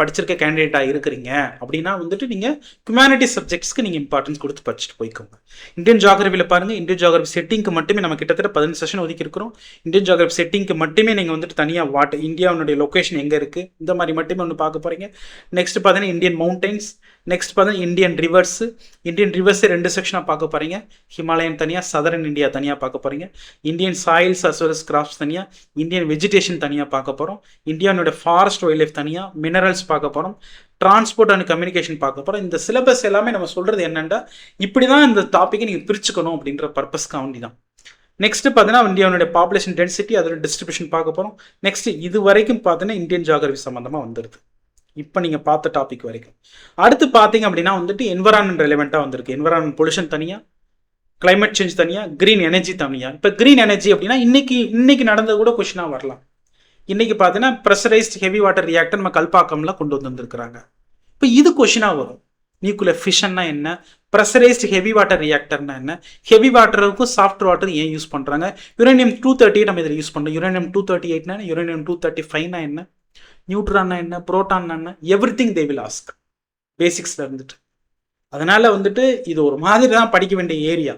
படிச்சிருக்க கேண்டிடேட்டாக இருக்கிறீங்க அப்படின்னா வந்துட்டு நீங்கள் ஹியூமனிட்டி சப்ஜெக்ட்ஸ்க்கு நீங்கள் இம்பார்ட்டன்ஸ் கொடுத்து படிச்சுட்டு போய்க்கோங்க. இந்தியன் ஜியாகிரபியில் பாருங்கள், இந்தியன் ஜியாகிரபி செட்டிங்க்கு மட்டுமே நம்ம கிட்டத்தட்ட 15 செஷன் ஒதுக்கி இருக்கிறோம். இந்தியன் ஜியாகிரபி செட்டிங்க்கு மட்டுமே நீங்கள் வந்துட்டு தனியாக இந்தியாவுடைய லொக்கேஷன் எங்கே இருக்குது இந்த மாதிரி மட்டுமே ஒன்று பார்க்க போகிறீங்க. நெக்ஸ்ட் பார்த்தீங்கன்னா இந்தியன் மவுண்டைன்ஸ், நெக்ஸ்ட் பார்த்தீங்கன்னா இந்தியன் ரிவர்ஸு. இந்தியன் ரிவர்ஸே 2 செக்ஷனாக பார்க்க போகிறீங்க. ஹிமாலயன் தனியாக, சதரன் இந்தியா தனியாக பார்க்க போகிறீங்க. Indian soils as well as crops தனியாக, இந்தியன் வெஜிடேஷன் தனியாக பார்க்க போகிறோம். இந்தியாவோட ஃபாரஸ்ட் வைல்ட் லைஃப் தனியாக, மினரல்ஸ் பார்க்க போகிறோம், டிரான்ஸ்போர்ட் அண்ட் கம்யூனிகேஷன் பார்க்க போகிறோம். இந்த சிலபஸ் எல்லாமே நம்ம சொல்கிறது என்னென்னா இப்படி தான் இந்த டாப்பிக்கை நீங்கள் பிரிச்சுக்கணும் அப்படின்ற பர்பஸ்க்காக வேண்டி தான். நெக்ஸ்ட் பார்த்தீங்கன்னா இந்தியாவுடைய பாப்புலேஷன் டென்சிட்டி, அதோட டிஸ்ட்ரிபியூஷன் பார்க்க போகிறோம். நெக்ஸ்ட் இது வரைக்கும் பார்த்தீங்கன்னா இந்தியன் ஜியாகிரபி சம்மந்தமாக வந்துடுது இப்போ நீங்கள் பார்த்த டாபிக் வரைக்கும். அடுத்து பார்த்தீங்க அப்படின்னா வந்துட்டு என்வரான்மெண்ட் ரெலவெண்ட்டாக வந்திருக்கு. என்வரான்மெண்ட் பொல்யூஷன் தனியாக, கிளைமேட் சேஞ்ச் தனியாக, கிரீன் எனர்ஜி தனியாக. இப்போ கிரீன் எனர்ஜி அப்படின்னா இன்னைக்கு நடந்தது கூட கொஸ்டினாக வரலாம். இன்னைக்கு பார்த்தீங்கன்னா ப்ரெஷரைஸ்ட் ஹெவி வாட்டர் ரியாக்டர் நம்ம கல்பாக்கம்லாம் கொண்டு வந்துருக்குறாங்க. இப்போ இது கொஸ்டினாக வரும். நியூக்ளியர் ஃபிஷன்னா என்ன, ப்ரெஷரைஸ்ட் ஹெவி வாட்டர் ரியாக்டர்னா என்ன, ஹெவி வாட்டருக்கும் சாஃப்ட் வாட்டர் ஏன் யூஸ் பண்ணுறாங்க, யுரேனியம் 238 நம்ம இதில் யூஸ் பண்ணுறோம். யுரேனியம் 238னா யுரேனியம் 235னா என்ன, நியூட்ரான்னா என்ன, புரோட்டான்னா என்ன, everything they will ask பேசிக்ஸில் இருந்துட்டு. அதனால் வந்துட்டு இது ஒரு மாதிரி தான் படிக்க வேண்டிய ஏரியா.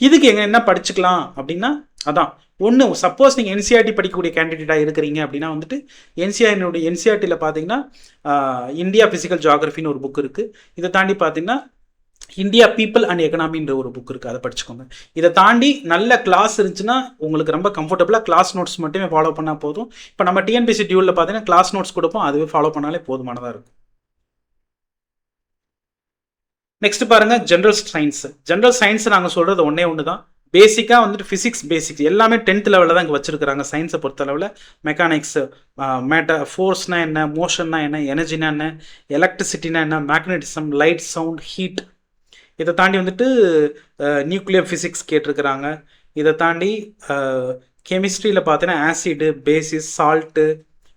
இதுக்கு என்ன படிச்சுக்கலாம் அப்படின்னா அதான் ஒன்று, சப்போஸ் நீங்கள் என்சிஆர்டி படிக்கக்கூடிய கேண்டிடேட்டாக இருக்கிறீங்க அப்படின்னா வந்துட்டு என்சிஆர்டியில் பார்த்தீங்கன்னா இந்தியா ஃபிசிக்கல் ஜியாகிரஃபின்னு ஒரு புக் இருக்குது. இதை தாண்டி பார்த்தீங்கன்னா இந்தியா பீப்புள் அண்ட் எக்கனாமின்ற ஒரு புக் இருக்குது, அதை படிச்சுக்கோங்க. இதை தாண்டி நல்ல கிளாஸ் இருந்துச்சுன்னா உங்களுக்கு ரொம்ப கம்ஃபர்டபுளாக கிளாஸ் நோட்ஸ் மட்டுமே ஃபாலோ பண்ணால் போதும். இப்போ நம்ம டிஎன்பிஎஸ்சி டியூவில் பார்த்தீங்கன்னா கிளாஸ் நோட்ஸ் கொடுப்போம், அதுவே ஃபாலோ பண்ணாலே போதுமானதாக இருக்கும். நெக்ஸ்ட் பாருங்கள் ஜென்ரல் சயின்ஸ். ஜென்ரல் சயின்ஸ் நாங்கள் சொல்கிறது ஒன்று தான். பேசிக்காக வந்துட்டு ஃபிசிக்ஸ் பேசிக்ஸ் எல்லாமே 10th லெவலில் தான் இங்கே வச்சுருக்கிறாங்க. சயின்ஸை பொறுத்தளவில் மெக்கானிக்ஸ், ஃபோர்ஸ்னா என்ன, மோஷன்னா என்ன, எனர்ஜினா என்ன, எலக்ட்ரிசிட்டினா என்ன, மேக்னட்டிசம், லைட், சவுண்ட், ஹீட். இதை தாண்டி வந்துட்டு நியூக்ளியர் ஃபிசிக்ஸ் கேட்டிருக்கிறாங்க. இதை தாண்டி கெமிஸ்ட்ரியில் பார்த்தீங்கன்னா acid, basis, salt,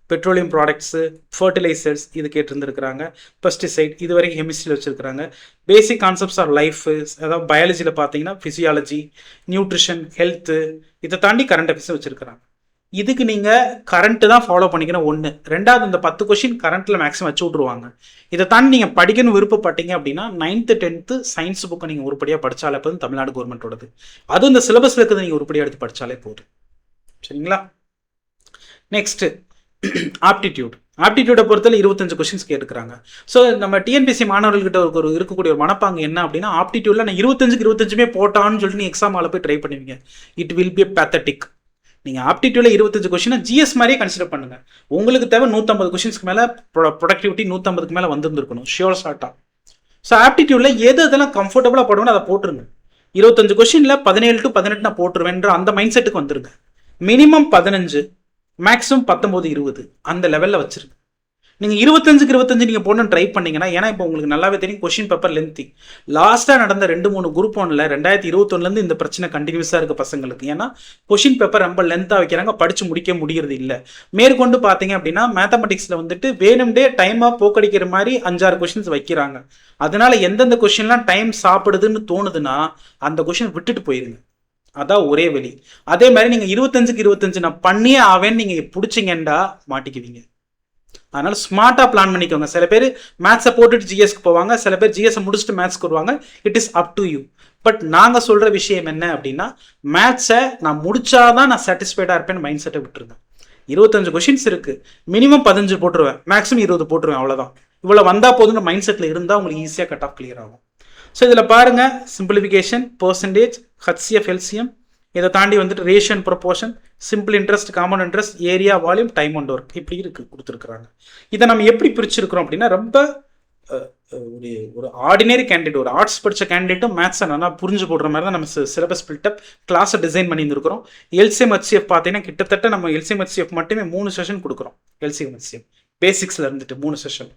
petroleum products, fertilisers இது கேட்டிருந்துருக்குறாங்க. பெஸ்டிசைட் இது வரைக்கும் கெமிஸ்ட்ரியில் வச்சுருக்கிறாங்க. பேசிக் கான்செப்ட்ஸ் ஆர் லைஃப், அதாவது பயாலஜியில் பார்த்தீங்கன்னா ஃபிசியாலஜி, நியூட்ரிஷன், ஹெல்த்து, இதை தாண்டி கரண்ட் அஃபேர்ஸ் வச்சுருக்கிறாங்க. இதுக்கு நீங்கள் கரண்ட்டு தான் ஃபாலோ பண்ணிக்கணும் ஒன்று. ரெண்டாவது இந்த 10 கொஷின் கரண்ட்டில் மேக்ஸிமம் வச்சு விட்ருவாங்க. இதை தாண்டி நீங்கள் படிக்கணும் விருப்பப்பட்டீங்க அப்படின்னா 9th 10th சயின்ஸ் புக்கை நீங்கள் உருப்படியாக படித்தாலே போதும். தமிழ்நாடு கவர்மெண்ட்டோடது அதுவும் இந்த சிலபஸில் இருக்கிறது நீங்கள் உருப்படியாக எடுத்து படித்தாலே போதும். சரிங்களா? நெக்ஸ்ட்டு ஆப்டிடியூடை பொறுத்தவரை 25 கொஸ்டின்ஸ் கேட்டுக்கிறாங்க. ஸோ நம்ம டிஎன்பிஎஸ்சி மாணவர்கள்கிட்ட இருக்கக்கூடிய ஒரு மனப்பாங்க என்ன அப்படின்னா ஆப்டிடியூடில் நான் 25 போட்டான்னு சொல்லிட்டு நீ எக்ஸாம் ஆள போய் ட்ரை பண்ணுவீங்க. It will be pathetic. நீங்கள் ஆப்டிடியூடில் 25 கொஸ்டினை ஜிஎஸ் மாதிரியே கன்சிடர் பண்ணுங்க. உங்களுக்கு தேவை 150 கொஸ்டின்ஸ்க்கு மேலே ப்ரொடக்டிவிட்டி 150க்கு மேலே வந்துருந்துருக்கணும் ஷியோர் ஷார்ட்டாக. ஸோ ஆப்டிடியூடில் எதெல்லாம் கம்ஃபர்டபுளாக போடணும் அதை போட்டுருங்க. 25 கொஸ்டினில் 17 to 18 நான் போட்டுருவேன்ற அந்த மைண்ட் செட்டுக்கு வந்துருங்க. மினிமம் 15, மேக்ஸிமம் 19, 20 அந்த லெவலில் வச்சுருங்க. நீங்கள் 25 நீங்கள் போடணும்னு ட்ரை பண்ணிங்கன்னா, ஏன்னா இப்போ உங்களுக்கு நல்லாவே தெரியும் கொஷின் பேப்பர் லென்த்தி. லாஸ்ட்டாக நடந்த 2-3 குரூப் 1ல் 2021 இந்த பிரச்சனை கண்டினியூஸாக இருக்குது பசங்களுக்கு. ஏன்னா கொஷின் பேப்பர் ரொம்ப லென்த்தாக வைக்கிறாங்க, படித்து முடிக்க முடியறது இல்லை. மேற்கொண்டு பார்த்தீங்க அப்படின்னா மேத்தமெட்டிக்ஸில் வந்துட்டு வேணும்டே டைமாக போக்கடிக்கிற மாதிரி 5-6 கொஷின்ஸ் வைக்கிறாங்க. அதனால எந்தெந்த கொஷின்லாம் டைம் சாப்பிடுதுன்னு தோணுதுன்னா அந்த கொஷின் விட்டுட்டு போயிருங்க. அதான் ஒரே வழி. அதே மாதிரி நீங்கள் 25 நான் பண்ணியே ஆவேன்னு நீங்கள் பிடிச்சிங்கண்டா மாட்டிக்குவீங்க. அதனால ஸ்மார்ட்டாக பிளான் பண்ணிக்கோங்க. சில பேர் மேத்ஸை போட்டுட்டு ஜிஎஸ்க்கு போவாங்க, சில பேர் ஜிஎஸ்ஸை முடிச்சுட்டு மேத்ஸ்க்கு வருவாங்க. It is up to you. But நாங்கள் சொல்கிற விஷயம் என்ன அப்படின்னா மேத்ஸை நான் முடிச்சாதான் நான் சாட்டிஸ்ஃபைடாக இருப்பேன்னு மைண்ட் செட்டை விட்டுருங்க. 25 கொஷின்ஸ் இருக்குது, மினிமம் 15 போட்டுருவேன், மேக்ஸிமம் 20 போட்டுருவேன், அவ்வளோதான். இவ்வளோ வந்தால் போதுன்ற மைண்ட் செட்டில் இருந்தால் உங்களுக்கு ஈஸியாக கட் ஆஃப் கிளியர் ஆகும். ஸோ இதில் பாருங்கள் சிம்பிளிஃபிகேஷன், பர்சன்டேஜ், ஹச்சிஎஃப், எல்சிஎம், இதை தாண்டி வந்துட்டு ரேஷியன், proportion, simple interest, common interest, area, volume, time and work இப்படி கொடுத்துருக்குறாங்க. இதை நம்ம எப்படி பிரிச்சிருக்கிறோம் அப்படின்னா ரொம்ப ஒரு ஆர்டினரி கேண்டிடேட், ஒரு ஆர்ட்ஸ் படித்த கேண்டிடேட்டும் மேத்ஸை நல்லா புரிஞ்சு போடுற மாதிரி தான் நம்ம சிலபஸ் பில்டப் கிளாஸை டிசைன் பண்ணியிருந்துருக்கிறோம். எல்சிஎம் ஹச்சிஎஃப் பார்த்தீங்கன்னா கிட்டத்தட்ட நம்ம எல்சிஎம் ஹச்சிஎஃப் மட்டுமே 3 செஷன் கொடுக்குறோம். எல்சிஎம் ஹச்சிஎஃப் பேசிக்ஸில் இருந்துட்டு 3 செஷன்,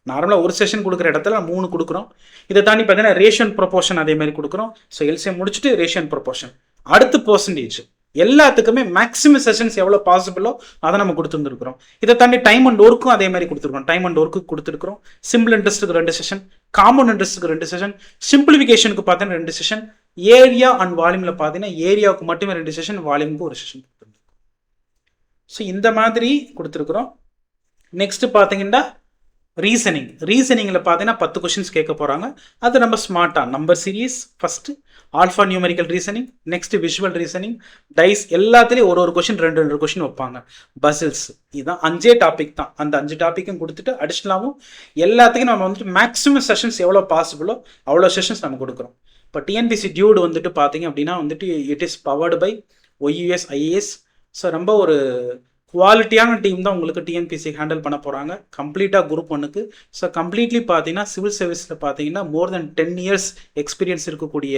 நார்மலாக ஒரு செஷன் கொடுக்குற இடத்துல 3 கொடுக்குறோம். இதை தாண்டி பார்த்தீங்கன்னா ரேஷியன் ப்ரொபோர்ஷன் அதே மாதிரி கொடுக்குறோம். ஸோ எல்சிஎம் முடிச்சுட்டு ரேஷியன் ப்ரொபோர்ஷன், அடுத்து பர்சன்டேஜ், எல்லாத்துக்குமே மேக்ஸிமம் செஷன்ஸ் எவ்வளோ பாசிபிளோ அதை நம்ம கொடுத்துருந்துருக்கிறோம். இதை தாண்டி டைம் அண்ட் ஒர்க்கும் அதே மாதிரி கொடுத்துருக்கோம். டைம் அண்ட் ஒர்க்கு கொடுத்துருக்கிறோம். சிம்பிள் இன்ட்ரெஸ்ட்டுக்கு 2 செஷன், காமன் இன்ட்ரெஸ்ட்டுக்கு 2 செஷன், சிம்பிளிஃபிகேஷனுக்கு பார்த்தீங்கன்னா 2 செஷன், ஏரியா அண்ட் வால்யூமில் பார்த்தீங்கன்னா ஏரியாவுக்கு மட்டுமே 2 செஷன், வால்யூமுக்கு 1 செஷன் கொடுத்துருக்கோம். ஸோ இந்த மாதிரி கொடுத்துருக்குறோம். நெக்ஸ்ட்டு பார்த்தீங்கன்னா ரீசனிங்கில் பார்த்தீங்கன்னா 10 கொஷின்ஸ் கேட்க போகிறாங்க. அது நம்ம ஸ்மார்ட்டாக number series first, alpha numerical reasoning, next visual reasoning, dice எல்லாத்துலேயும் ஒரு கொஷின் 2 கொஷின் வைப்பாங்க. பசில்ஸ், இதுதான் 5 டாபிக் தான். அந்த 5 டாப்பிக்கும் கொடுத்துட்டு அடிஷ்னலாகவும் எல்லாத்துக்கும் நம்ம வந்துட்டு மேக்ஸிமம் செஷன்ஸ் எவ்வளோ பாசிபிளோ அவ்வளோ செஷன்ஸ் நம்ம கொடுக்குறோம். இப்போ டிஎன்பிசி டியூடு வந்துட்டு பார்த்தீங்க அப்படின்னா வந்துட்டு it is powered by OUS IAS. So ரொம்ப ஒரு குவாலிட்டியான டீம் தான் உங்களுக்கு டிஎன்பிசி ஹேண்டில் பண்ண போகிறாங்க கம்ப்ளீட்டாக குரூப் 1க்கு. ஸோ கம்ப்ளீட்லி பார்த்தீங்கன்னா சிவில் சர்வீஸில் பார்த்தீங்கன்னா மோர் தென் 10 years எக்ஸ்பீரியன்ஸ் இருக்கக்கூடிய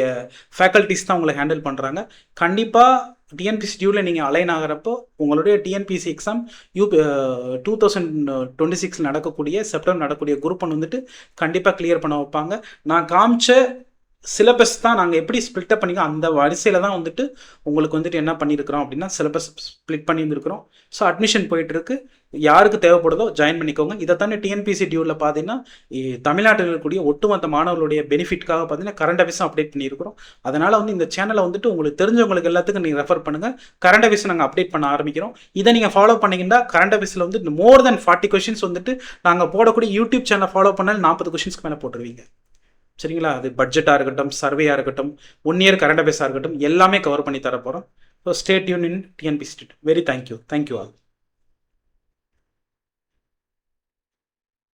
ஃபேக்கல்ட்டிஸ் தான் உங்களை ஹேண்டில் பண்ணுறாங்க. கண்டிப்பாக டிஎன்பிசி டியூவில் நீங்கள் அலைன் ஆகிறப்போ உங்களுடைய டிஎன்பிசி எக்ஸாம் 2026 நடக்கக்கூடிய செப்டம்பர் நடக்கக்கூடிய குரூப் 1 வந்துட்டு கண்டிப்பாக கிளியர் பண்ண வைப்பாங்க. நான் காமிச்ச சிலபஸ் தான் நாங்கள் எப்படி ஸ்ப்ளிட்டப் பண்ணிக்கோ அந்த வரிசையில் தான் வந்துட்டு உங்களுக்கு வந்துட்டு என்ன பண்ணியிருக்கிறோம் அப்படின்னா சிலபஸ் ஸ்ப்ளிட் பண்ணியிருந்துருக்கிறோம். ஸோ அட்மிஷன் போயிட்டுருக்கு. யாருக்கு தேவைப்படுதோ ஜாயின் பண்ணிக்கோங்க. இதை தானே டிஎன்பிசி டியூவில் பார்த்தீங்கன்னா தமிழ்நாட்டில் இருக்கக்கூடிய ஒட்டுமொத்த மாணவர்களுடைய பெனிஃபிட்காக பார்த்தீங்கன்னா கரண்ட் அஃபேர்ஸும் அப்டேட் பண்ணியிருக்கிறோம். அதனால் வந்து இந்த சேனலை வந்துட்டு உங்களுக்கு தெரிஞ்சவங்களுக்கு எல்லாத்துக்கும் நீங்கள் ரெஃபர் பண்ணுங்கள். கரண்ட் அஃபேர்ஸ் நாங்கள் அப்டேட் பண்ண ஆரம்பிக்கிறோம். இதை நீங்கள் ஃபாலோ பண்ணிங்கன்னா கரண்ட் அஃபேர்ஸில் வந்து மோர் தென் 40 கொஷின்ஸ் வந்துட்டு நாங்கள் போடக்கூடிய யூடியூப் சேனலை ஃபாலோ பண்ணால் 40 கொஷின்ஸ்க்கு மேலே போட்டுருவீங்க. சரிங்களா? அது பட்ஜெட்டாக இருக்கட்டும், சர்வேயாக இருக்கட்டும், 1 year கரண்ட் அஃபேர்ஸாக இருக்கட்டும், எல்லாமே கவர் பண்ணி தர போகிறோம். So stay tune in TNPSC. Very thank you all.